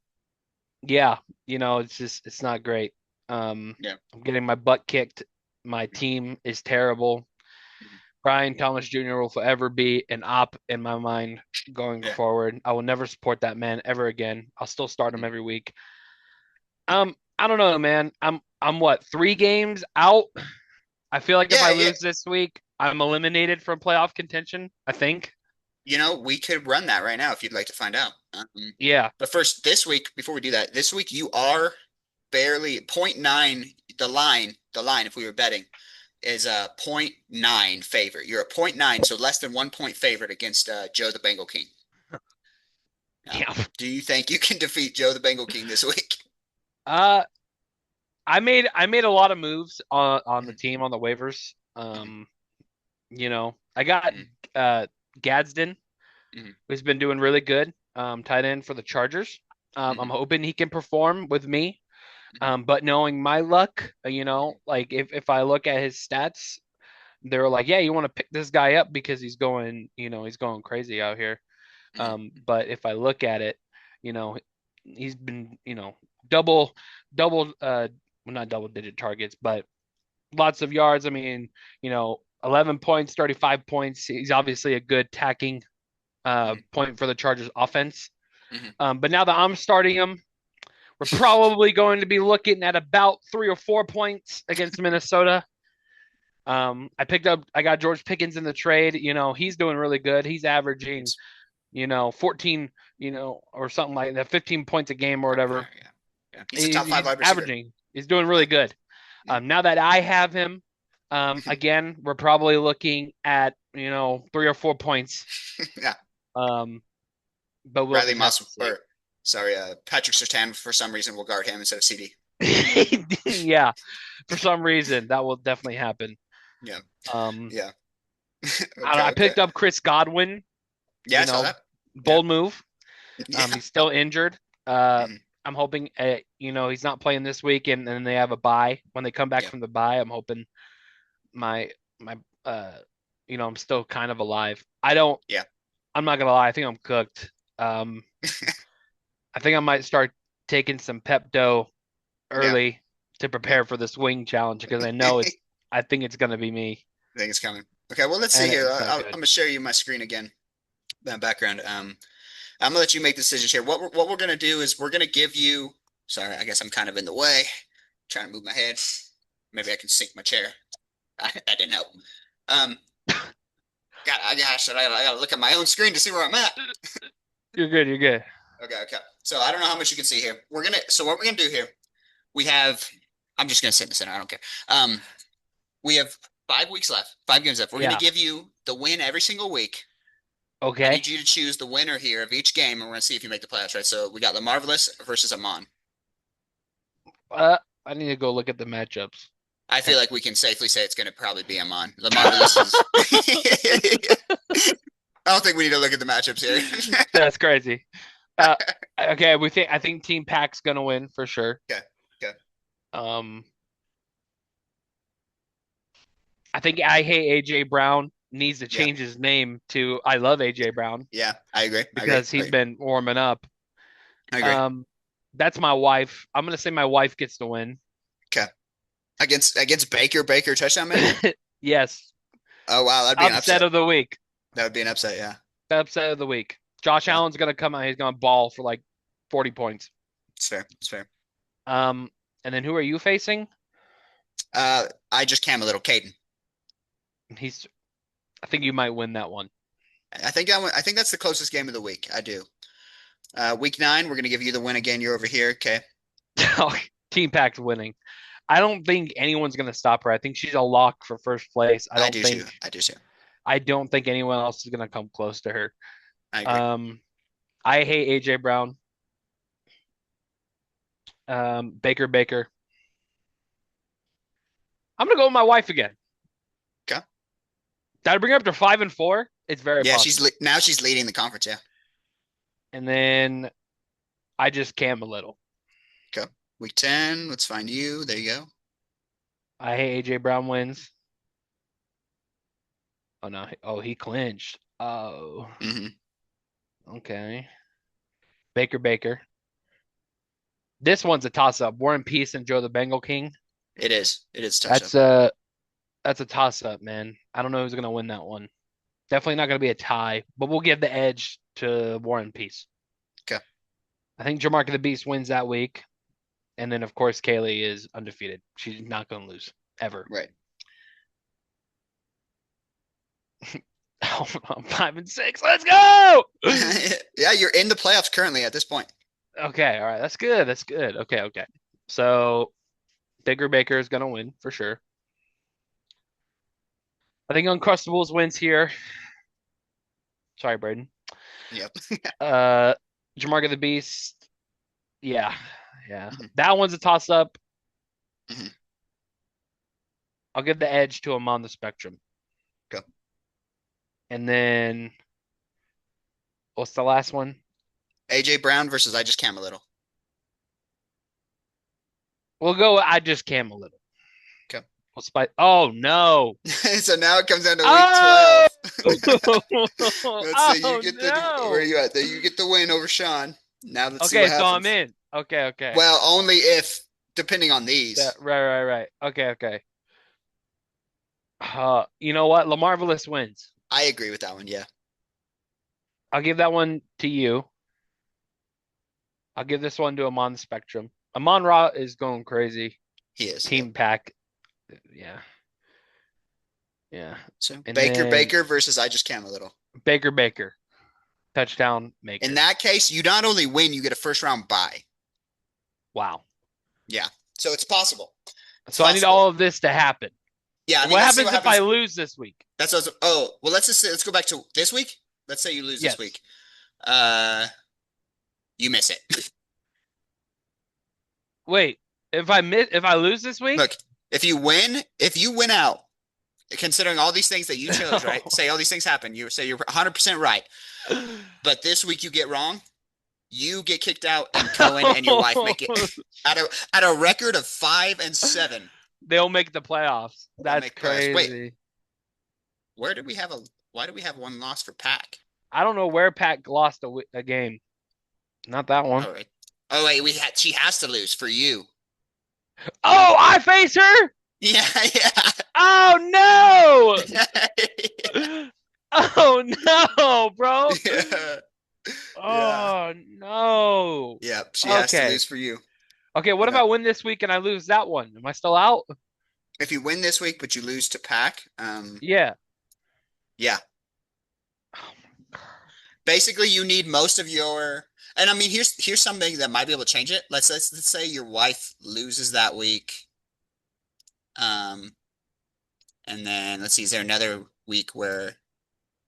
Yeah, it's not great. I'm getting my butt kicked. My team is terrible. Brian Thomas Jr. will forever be an op in my mind going forward. I will never support that man ever again. I'll still start him every week. I don't know, man. I'm what, 3 games out? I feel like if I lose this week, I'm eliminated from playoff contention, I think. We could run that right now if you'd like to find out. Yeah. But first, this week, before we do that, this week you are barely 0.9. The line, if we were betting, is a 0.9 favorite. You're a 0.9, so less than 1 point favorite against Joe the Bengal King. Do you think you can defeat Joe the Bengal King this week? I made a lot of moves on the team on the waivers. I got Gadsden, who's been doing really good. Tight end for the Chargers. I'm hoping he can perform with me. But knowing my luck, like if I look at his stats, they're like, yeah, you want to pick this guy up because he's going crazy out here. But if I look at it, he's been, double, well, not double-digit targets, but lots of yards. I mean, 11 points, 35 points. He's obviously a good tacking point for the Chargers offense. But now that I'm starting him, we're probably going to be looking at about 3 or 4 points against Minnesota. I got George Pickens in the trade. He's doing really good. He's averaging, 14, or something like that, 15 points a game or whatever. Yeah. He's a top 5 wide receiver. Averaging. He's doing really good. Now that I have him, again, we're probably looking at 3 or 4 points. Yeah. But we'll Bradley Moss, Patrick Surtain for some reason will guard him instead of CD. Yeah, for some reason that will definitely happen. Yeah. Yeah. I picked up Chris Godwin. Yeah, I saw that. Bold move. He's still injured. I'm hoping, he's not playing this week, and then they have a bye. When they come back from the bye, I'm hoping my I'm still kind of alive. I'm not gonna lie. I think I'm cooked. I think I might start taking some Pepto early to prepare for this wing challenge because I think it's gonna be me. I think it's coming. Okay, well, let's see here. I'm gonna share you my screen again. That background. I'm gonna let you make decisions here. What we're gonna do is we're gonna give you. Sorry, I guess I'm kind of in the way. I'm trying to move my head. Maybe I can sink my chair. That didn't help. I gotta look at my own screen to see where I'm at. You're good. Okay. So I don't know how much you can see here. What we're gonna do here, I'm just gonna sit in the center. I don't care. We have 5 weeks left, 5 games left. We're gonna give you the win every single week. Okay. I need you to choose the winner here of each game, and we're gonna see if you make the playoffs. Right. So we got the Marvelous versus Amon. I need to go look at the matchups. I feel like we can safely say it's gonna probably be Amon. The Marvelous is. I don't think we need to look at the matchups here. That's crazy. Okay, I think Team Pack's gonna win for sure. Okay. Um, I think I hate AJ Brown needs to change his name to I love AJ Brown Yeah, I agree. because I he's agree. been warming up. I agree. That's my wife. I'm gonna say my wife gets the win. Okay. Against Baker touchdown man? Yes. Oh wow, that'd be an Upset upset. of the week. That would be an upset, yeah. Upset of the week. Josh Allen's gonna come out. He's gonna ball for like 40 points. It's fair. It's fair. And then who are you facing? I just cam a little Caden. I think you might win that one. I think that's the closest game of the week. I do. Week 9, we're gonna give you the win again. You're over here, okay? Team Pack's winning. I don't think anyone's gonna stop her. I think she's a lock for first place. I do too. I do too. I don't think anyone else is gonna come close to her. I agree. I hate AJ Brown. Baker. I'm gonna go with my wife again. Okay. Did I bring her up to 5-4? It's very Yeah, possible. she's leading the conference, yeah. And then I just cam a little. Okay. Week 10, let's find you. There you go. I hate AJ Brown wins. Oh no. Oh, he clinched. Oh. Okay. Baker. This one's a toss-up. War and Peace and Joe the Bengal King. It is. It is tough. That's a toss-up, man. I don't know who's gonna win that one. Definitely not gonna be a tie, but we'll give the edge to War and Peace. Okay. I think Jamarca the Beast wins that week. And then of course Kaylee is undefeated. She's not gonna lose. Ever. Right. Oh, I'm 5-6. Let's go! Yeah, you're in the playoffs currently at this point. Okay, all right. That's good. Okay. So Baker is gonna win for sure. I think Uncrustables wins here. Sorry, Braden. Yep. Jamarca the Beast. Yeah. That one's a toss-up. I'll give the edge to him on the spectrum. Go. And then what's the last one? AJ Brown versus I just cam a little. We'll go I just cam a little. Okay. Oh no. So now it comes down to week 12. Let's see, you get where are you at? You get the win over Sean. Now let's see what happens. So I'm in. Okay. Well, only if depending on these. Yeah, right. Okay. You know what? LaMarvelous wins. I agree with that one, yeah. I'll give that one to you. I'll give this one to Amon the Spectrum. Amon Ra is going crazy. He is. Team Pack. Yeah. So And Baker versus I just cam a little. Baker. Touchdown maker. In that case, you not only win, you get a first round bye. Wow. Yeah. So it's possible. I need all of this to happen. Yeah. I mean, what happens if I lose this week? Let's go back to this week. Let's say you lose this week. You miss it. Wait, if I lose this week? Look, if you win out, considering all these things that you chose, right? Say all these things happen. You say you're 100% right. But this week you get wrong, you get kicked out, and Cohen and your wife make it at a record of 5-7. They'll make the playoffs. That's crazy. Wait, why do we have one loss for Pack? I don't know where Pack lost a game. Not that one. All right. Oh wait, she has to lose for you. Oh, I face her. Yeah. Oh no! Oh no, bro! Yeah. Oh no! Yeah, she has to lose for you. Okay, what if I win this week and I lose that one? Am I still out? If you win this week but you lose to Pack, yeah. Basically, you need most of your. And I mean, here's something that might be able to change it. Let's say your wife loses that week. And then let's see, is there another week where,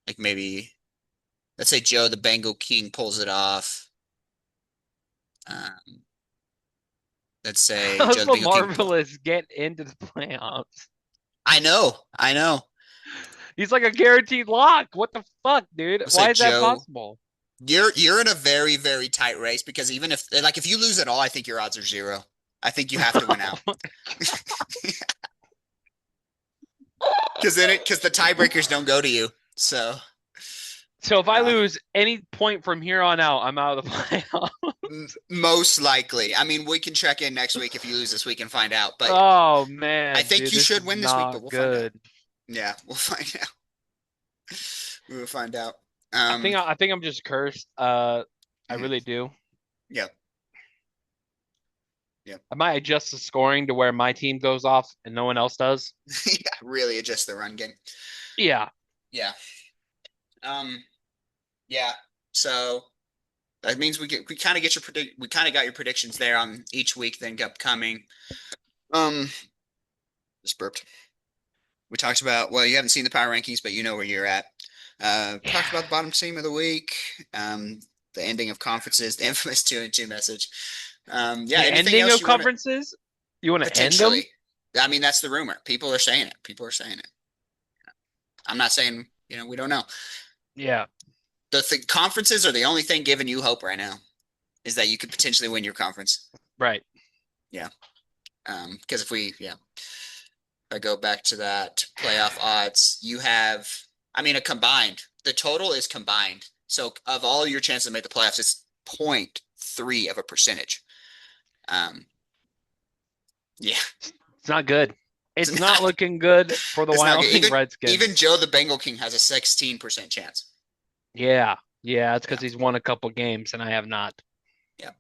like maybe, let's say Joe the Bengal King pulls it off. Let's say How's Joe the Bengal Marvelous get into the playoffs? I know. He's like a guaranteed lock. What the fuck, dude? Why is that possible? You're in a very, very tight race because even if you lose at all, I think your odds are 0. I think you have to win out. Because the tiebreakers don't go to you. So if I lose any point from here on out, I'm out of the playoff. most likely. I mean, we can check in next week if you lose this week and find out. But Oh man, I think dude, you this should is win this week, not but we'll find out. good. Yeah, we'll find out. We will find out. I think I'm just cursed. I really do. Yeah. Yeah. I might adjust the scoring to where my team goes off and no one else does. Yeah, really adjust the run game. Yeah. Yeah. Yeah. So that means we kind of got your predictions there on each week then upcoming. Just burped. We talked about, well, you haven't seen the power rankings, but you know where you're at. Talked about the bottom team of the week, the ending of conferences, the infamous 2-2 message. The anything ending else of conferences? You want to end them? potentially? I mean, that's the rumor. People are saying it. I'm not saying, we don't know. Yeah. The conferences are the only thing giving you hope right now, is that you could potentially win your conference. Right. Yeah. Because if I go back to that playoff odds, you have, a combined. The total is combined. So of all your chances to make the playoffs, it's 0.3 of a percentage. Yeah. It's not good. It's not looking good for the Wyoming Redskins. Even Joe the Bengal King has a 16% chance. Yeah. Yeah, it's because he's won a couple games and I have not. Yeah.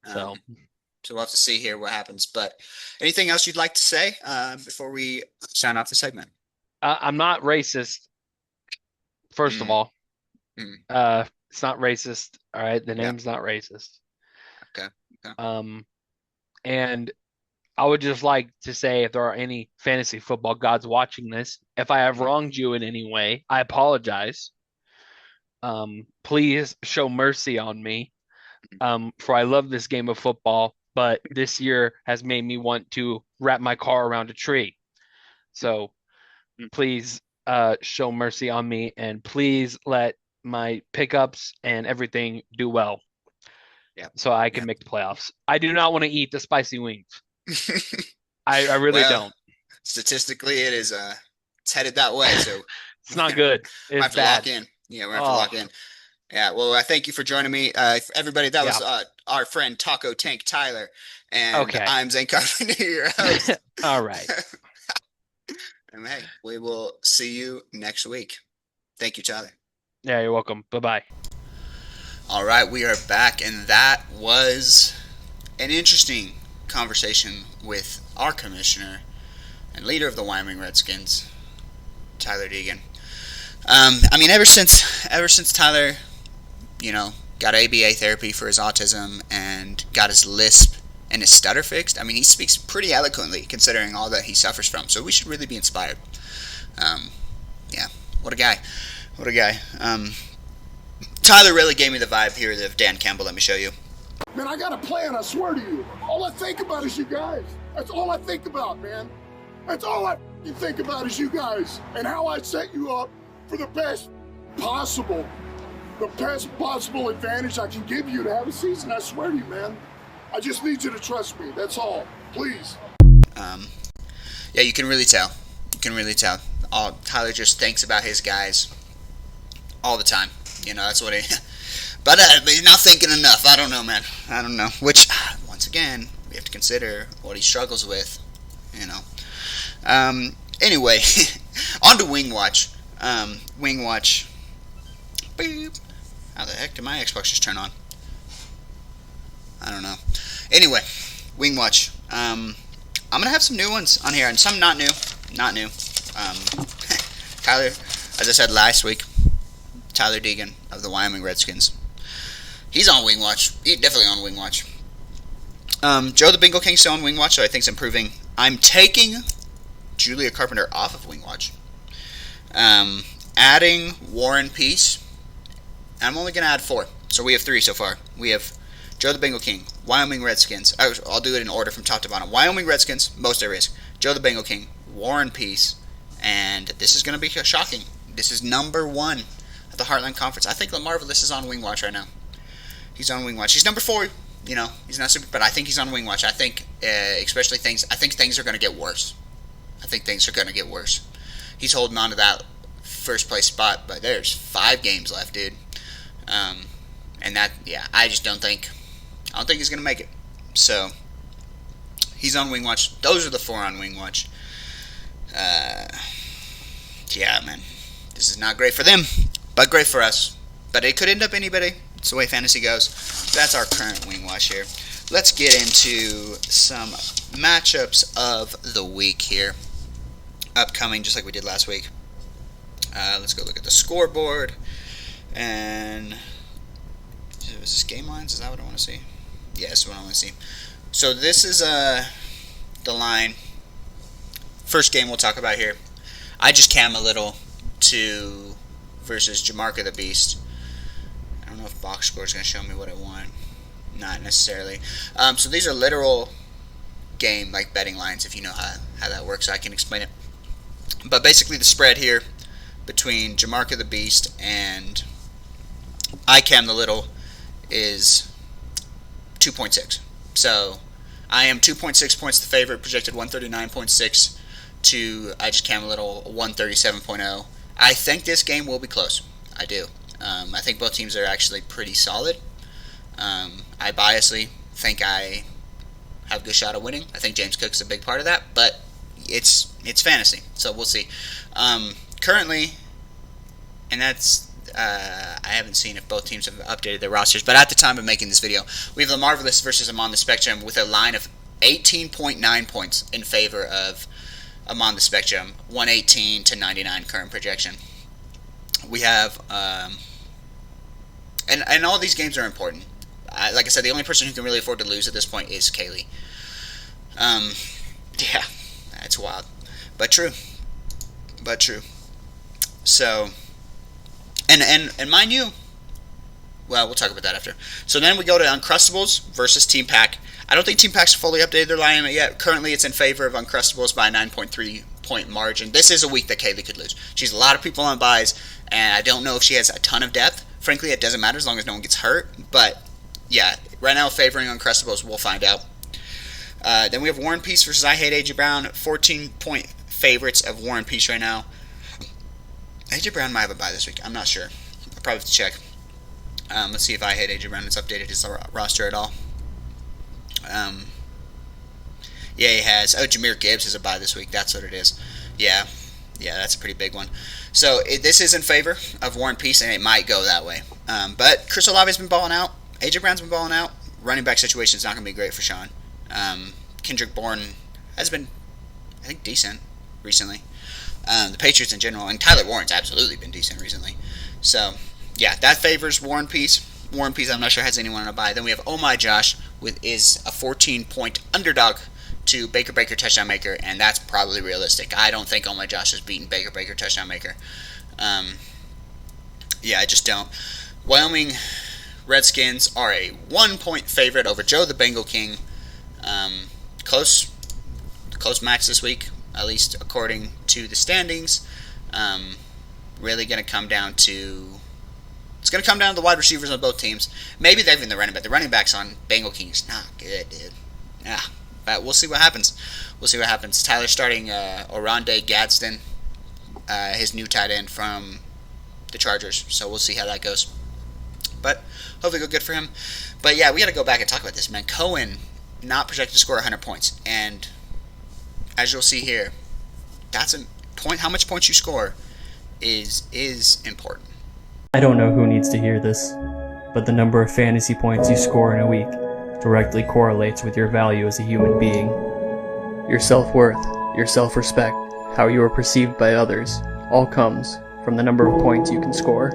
So we'll have to see here what happens. But anything else you'd like to say before we sign off the segment? I'm not racist. First of all, it's not racist. All right, the name's not racist. Okay. And I would just like to say, if there are any fantasy football gods watching this, if I have wronged you in any way, I apologize. Please show mercy on me. For I love this game of football, but this year has made me want to wrap my car around a tree. So please show mercy on me, and please let my pickups and everything do well. Yeah. So I can make the playoffs. I do not want to eat the spicy wings. I really don't. Statistically, it's headed that way. So it's not good. It's have to bad. lock in. Yeah, we have to lock in. Yeah, well, I thank you for joining me. Everybody, that was our friend Taco Tank Tyler. And I'm Zane Carpenter, your host. All right. And hey, we will see you next week. Thank you, Tyler. Yeah, you're welcome. Bye-bye. All right, we are back, and that was an interesting conversation with our commissioner and leader of the Wyoming Redskins, Tyler Deegan. Ever since Tyler, got ABA therapy for his autism and got his lisp and his stutter fixed, he speaks pretty eloquently considering all that he suffers from. So we should really be inspired. What a guy. Tyler really gave me the vibe here of Dan Campbell. Let me show you. Man, I got a plan, I swear to you. All I think about is you guys. That's all I think about, man. That's all I think about is you guys and how I set you up for the best possible advantage I can give you to have a season. I swear to you, man. I just need you to trust me. That's all. Please. Yeah, you can really tell. Tyler just thinks about his guys all the time. That's what he... But he's not thinking enough. I don't know, man. I don't know. Which, once again, we have to consider what he struggles with. Anyway, on to Wing Watch. Wing Watch. Beep. How the heck did my Xbox just turn on? I don't know. Anyway, Wing Watch. I'm gonna have some new ones on here, and some not new. Tyler, as I said last week, Tyler Deegan of the Wyoming Redskins. He's on Wing Watch. He's definitely on Wing Watch. Joe the Bengal King's still on Wing Watch, so I think it's improving. I'm taking Julia Carpenter off of Wing Watch. Adding War and Peace. I'm only going to add 4. So we have 3 so far. We have Joe the Bengal King, Wyoming Redskins. I'll do it in order from top to bottom. Wyoming Redskins, most at risk. Joe the Bengal King, War and Peace. And this is going to be shocking. This is number 1 at the Heartland Conference. I think Lamar Marvelous is on Wing Watch right now. He's on Wing Watch. He's number 4. you know, he's not super, but I think he's on wing watch. I think, especially things are going to get worse. He's holding on to that first place spot, but there's 5 games left, dude. And that, yeah, I don't think he's going to make it. So, he's on wing watch. Those are the 4 on wing watch. Yeah, man. This is not great for them, but great for us. But it could end up anybody. It's the way fantasy goes. So that's our current wing watch here. Let's get into some matchups of the week here. Upcoming, just like we did last week. Let's go look at the scoreboard. And is this game lines? Is that what I want to see? Yeah, that's what I want to see. So this is the line. First game we'll talk about here. I just cam a little to versus Jamarca the Beast. I don't know if box score is going to show me what I want. Not necessarily. So these are literal game like betting lines, if you know how that works. I can explain it. But basically the spread here between Jamarca the Beast and ICAM the Little is 2.6. So I am 2.6 points the favorite, projected 139.6 to I just cam a little 137.0. I think this game will be close. I do. I think both teams are actually pretty solid. I biasly think I have a good shot of winning. I think James Cook's a big part of that, but it's fantasy, so we'll see. Currently, and that's I haven't seen if both teams have updated their rosters, but at the time of making this video, we have the Marvelous versus Amon the Spectrum with a line of 18.9 points in favor of Amon the Spectrum, 118 to 99 current projection. We have, and all these games are important. Like I said, the only person who can really afford to lose at this point is Kaylee. Yeah, that's wild, but true. So, and mind you, well, we'll talk about that after. So then we go to Uncrustables versus Team Pack. I don't think Team Pack's fully updated their lineup yet. Currently, it's in favor of Uncrustables by a 9.3 point margin. This is a week that Kaylee could lose. She's a lot of people on buys, and I don't know if she has a ton of depth. Frankly, it doesn't matter as long as no one gets hurt. But yeah, right now favoring Uncrustables, we'll find out. Then we have War and Peace versus I Hate AJ Brown. 14-point favorites of War and Peace right now. AJ Brown might have a bye this week. I'm not sure. I'll probably have to check. Let's see if I Hate AJ Brown has updated his roster at all. Yeah, he has. Oh, Jahmyr Gibbs has a bye this week. That's what it is. Yeah, that's a pretty big one. So this is in favor of War and Peace, and it might go that way. But Chris Olave's been balling out. AJ Brown's been balling out. Running back situation is not going to be great for Sean. Kendrick Bourne has been, I think, decent recently. The Patriots in general, and Tyler Warren's absolutely been decent recently. So, yeah, that favors War and Peace. War and Peace, I'm not sure has anyone on a bye. Then we have Oh My Josh, is a 14-point underdog to Baker Touchdown Maker, and that's probably realistic. I don't think Oh My Josh has beaten Baker Touchdown Maker. Yeah, I just don't. Wyoming Redskins are a 1-point favorite over Joe the Bengal King. Close match this week, at least according to the standings. Really going to come down to... It's going to come down to the wide receivers on both teams. Maybe even the running back. The running backs on Bengal King's not good, dude. Yeah, but we'll see what happens. Tyler's starting Oronde Gadsden, his new tight end from the Chargers. So we'll see how that goes. But hopefully go good for him. But yeah, we got to go back and talk about this, man. Cohen not projected to score 100 points. And as you'll see here, that's a point. How much points you score is important. I don't know who needs to hear this, but the number of fantasy points you score in a week directly correlates with your value as a human being. Your self-worth, your self-respect, how you are perceived by others, all comes from the number of points you can score.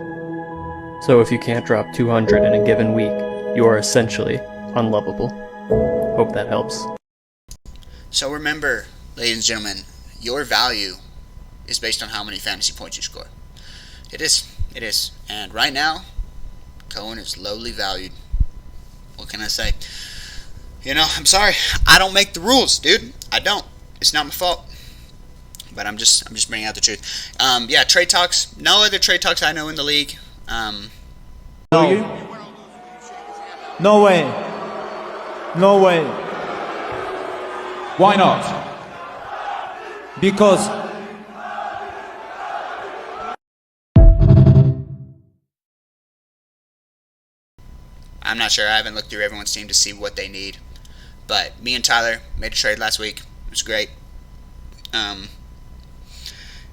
So if you can't drop 200 in a given week, you are essentially unlovable. Hope that helps. So remember, ladies and gentlemen, your value is based on how many fantasy points you score. It is. And right now, Cohen is lowly valued. What can I say? You know, I'm sorry. I don't make the rules, dude. I don't. It's not my fault. But I'm just bringing out the truth. Yeah, trade talks. No other trade talks I know in the league. No way. No way. Why not? Because I'm not sure. I haven't looked through everyone's team to see what they need. But me and Tyler made a trade last week. It was great.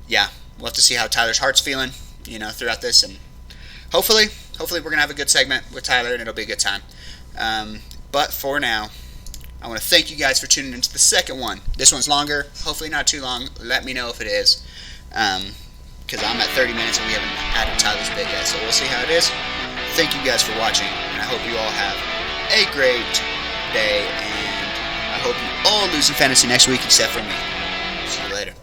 Yeah, we'll have to see how Tyler's heart's feeling, throughout this, and hopefully we're gonna have a good segment with Tyler, and it'll be a good time. But for now, I want to thank you guys for tuning into the second one. This one's longer, hopefully not too long. Let me know if it is, because I'm at 30 minutes and we haven't added Tyler's bit yet, so we'll see how it is. Thank you guys for watching, and I hope you all have a great day, and I hope you all lose in fantasy next week except for me. See you later.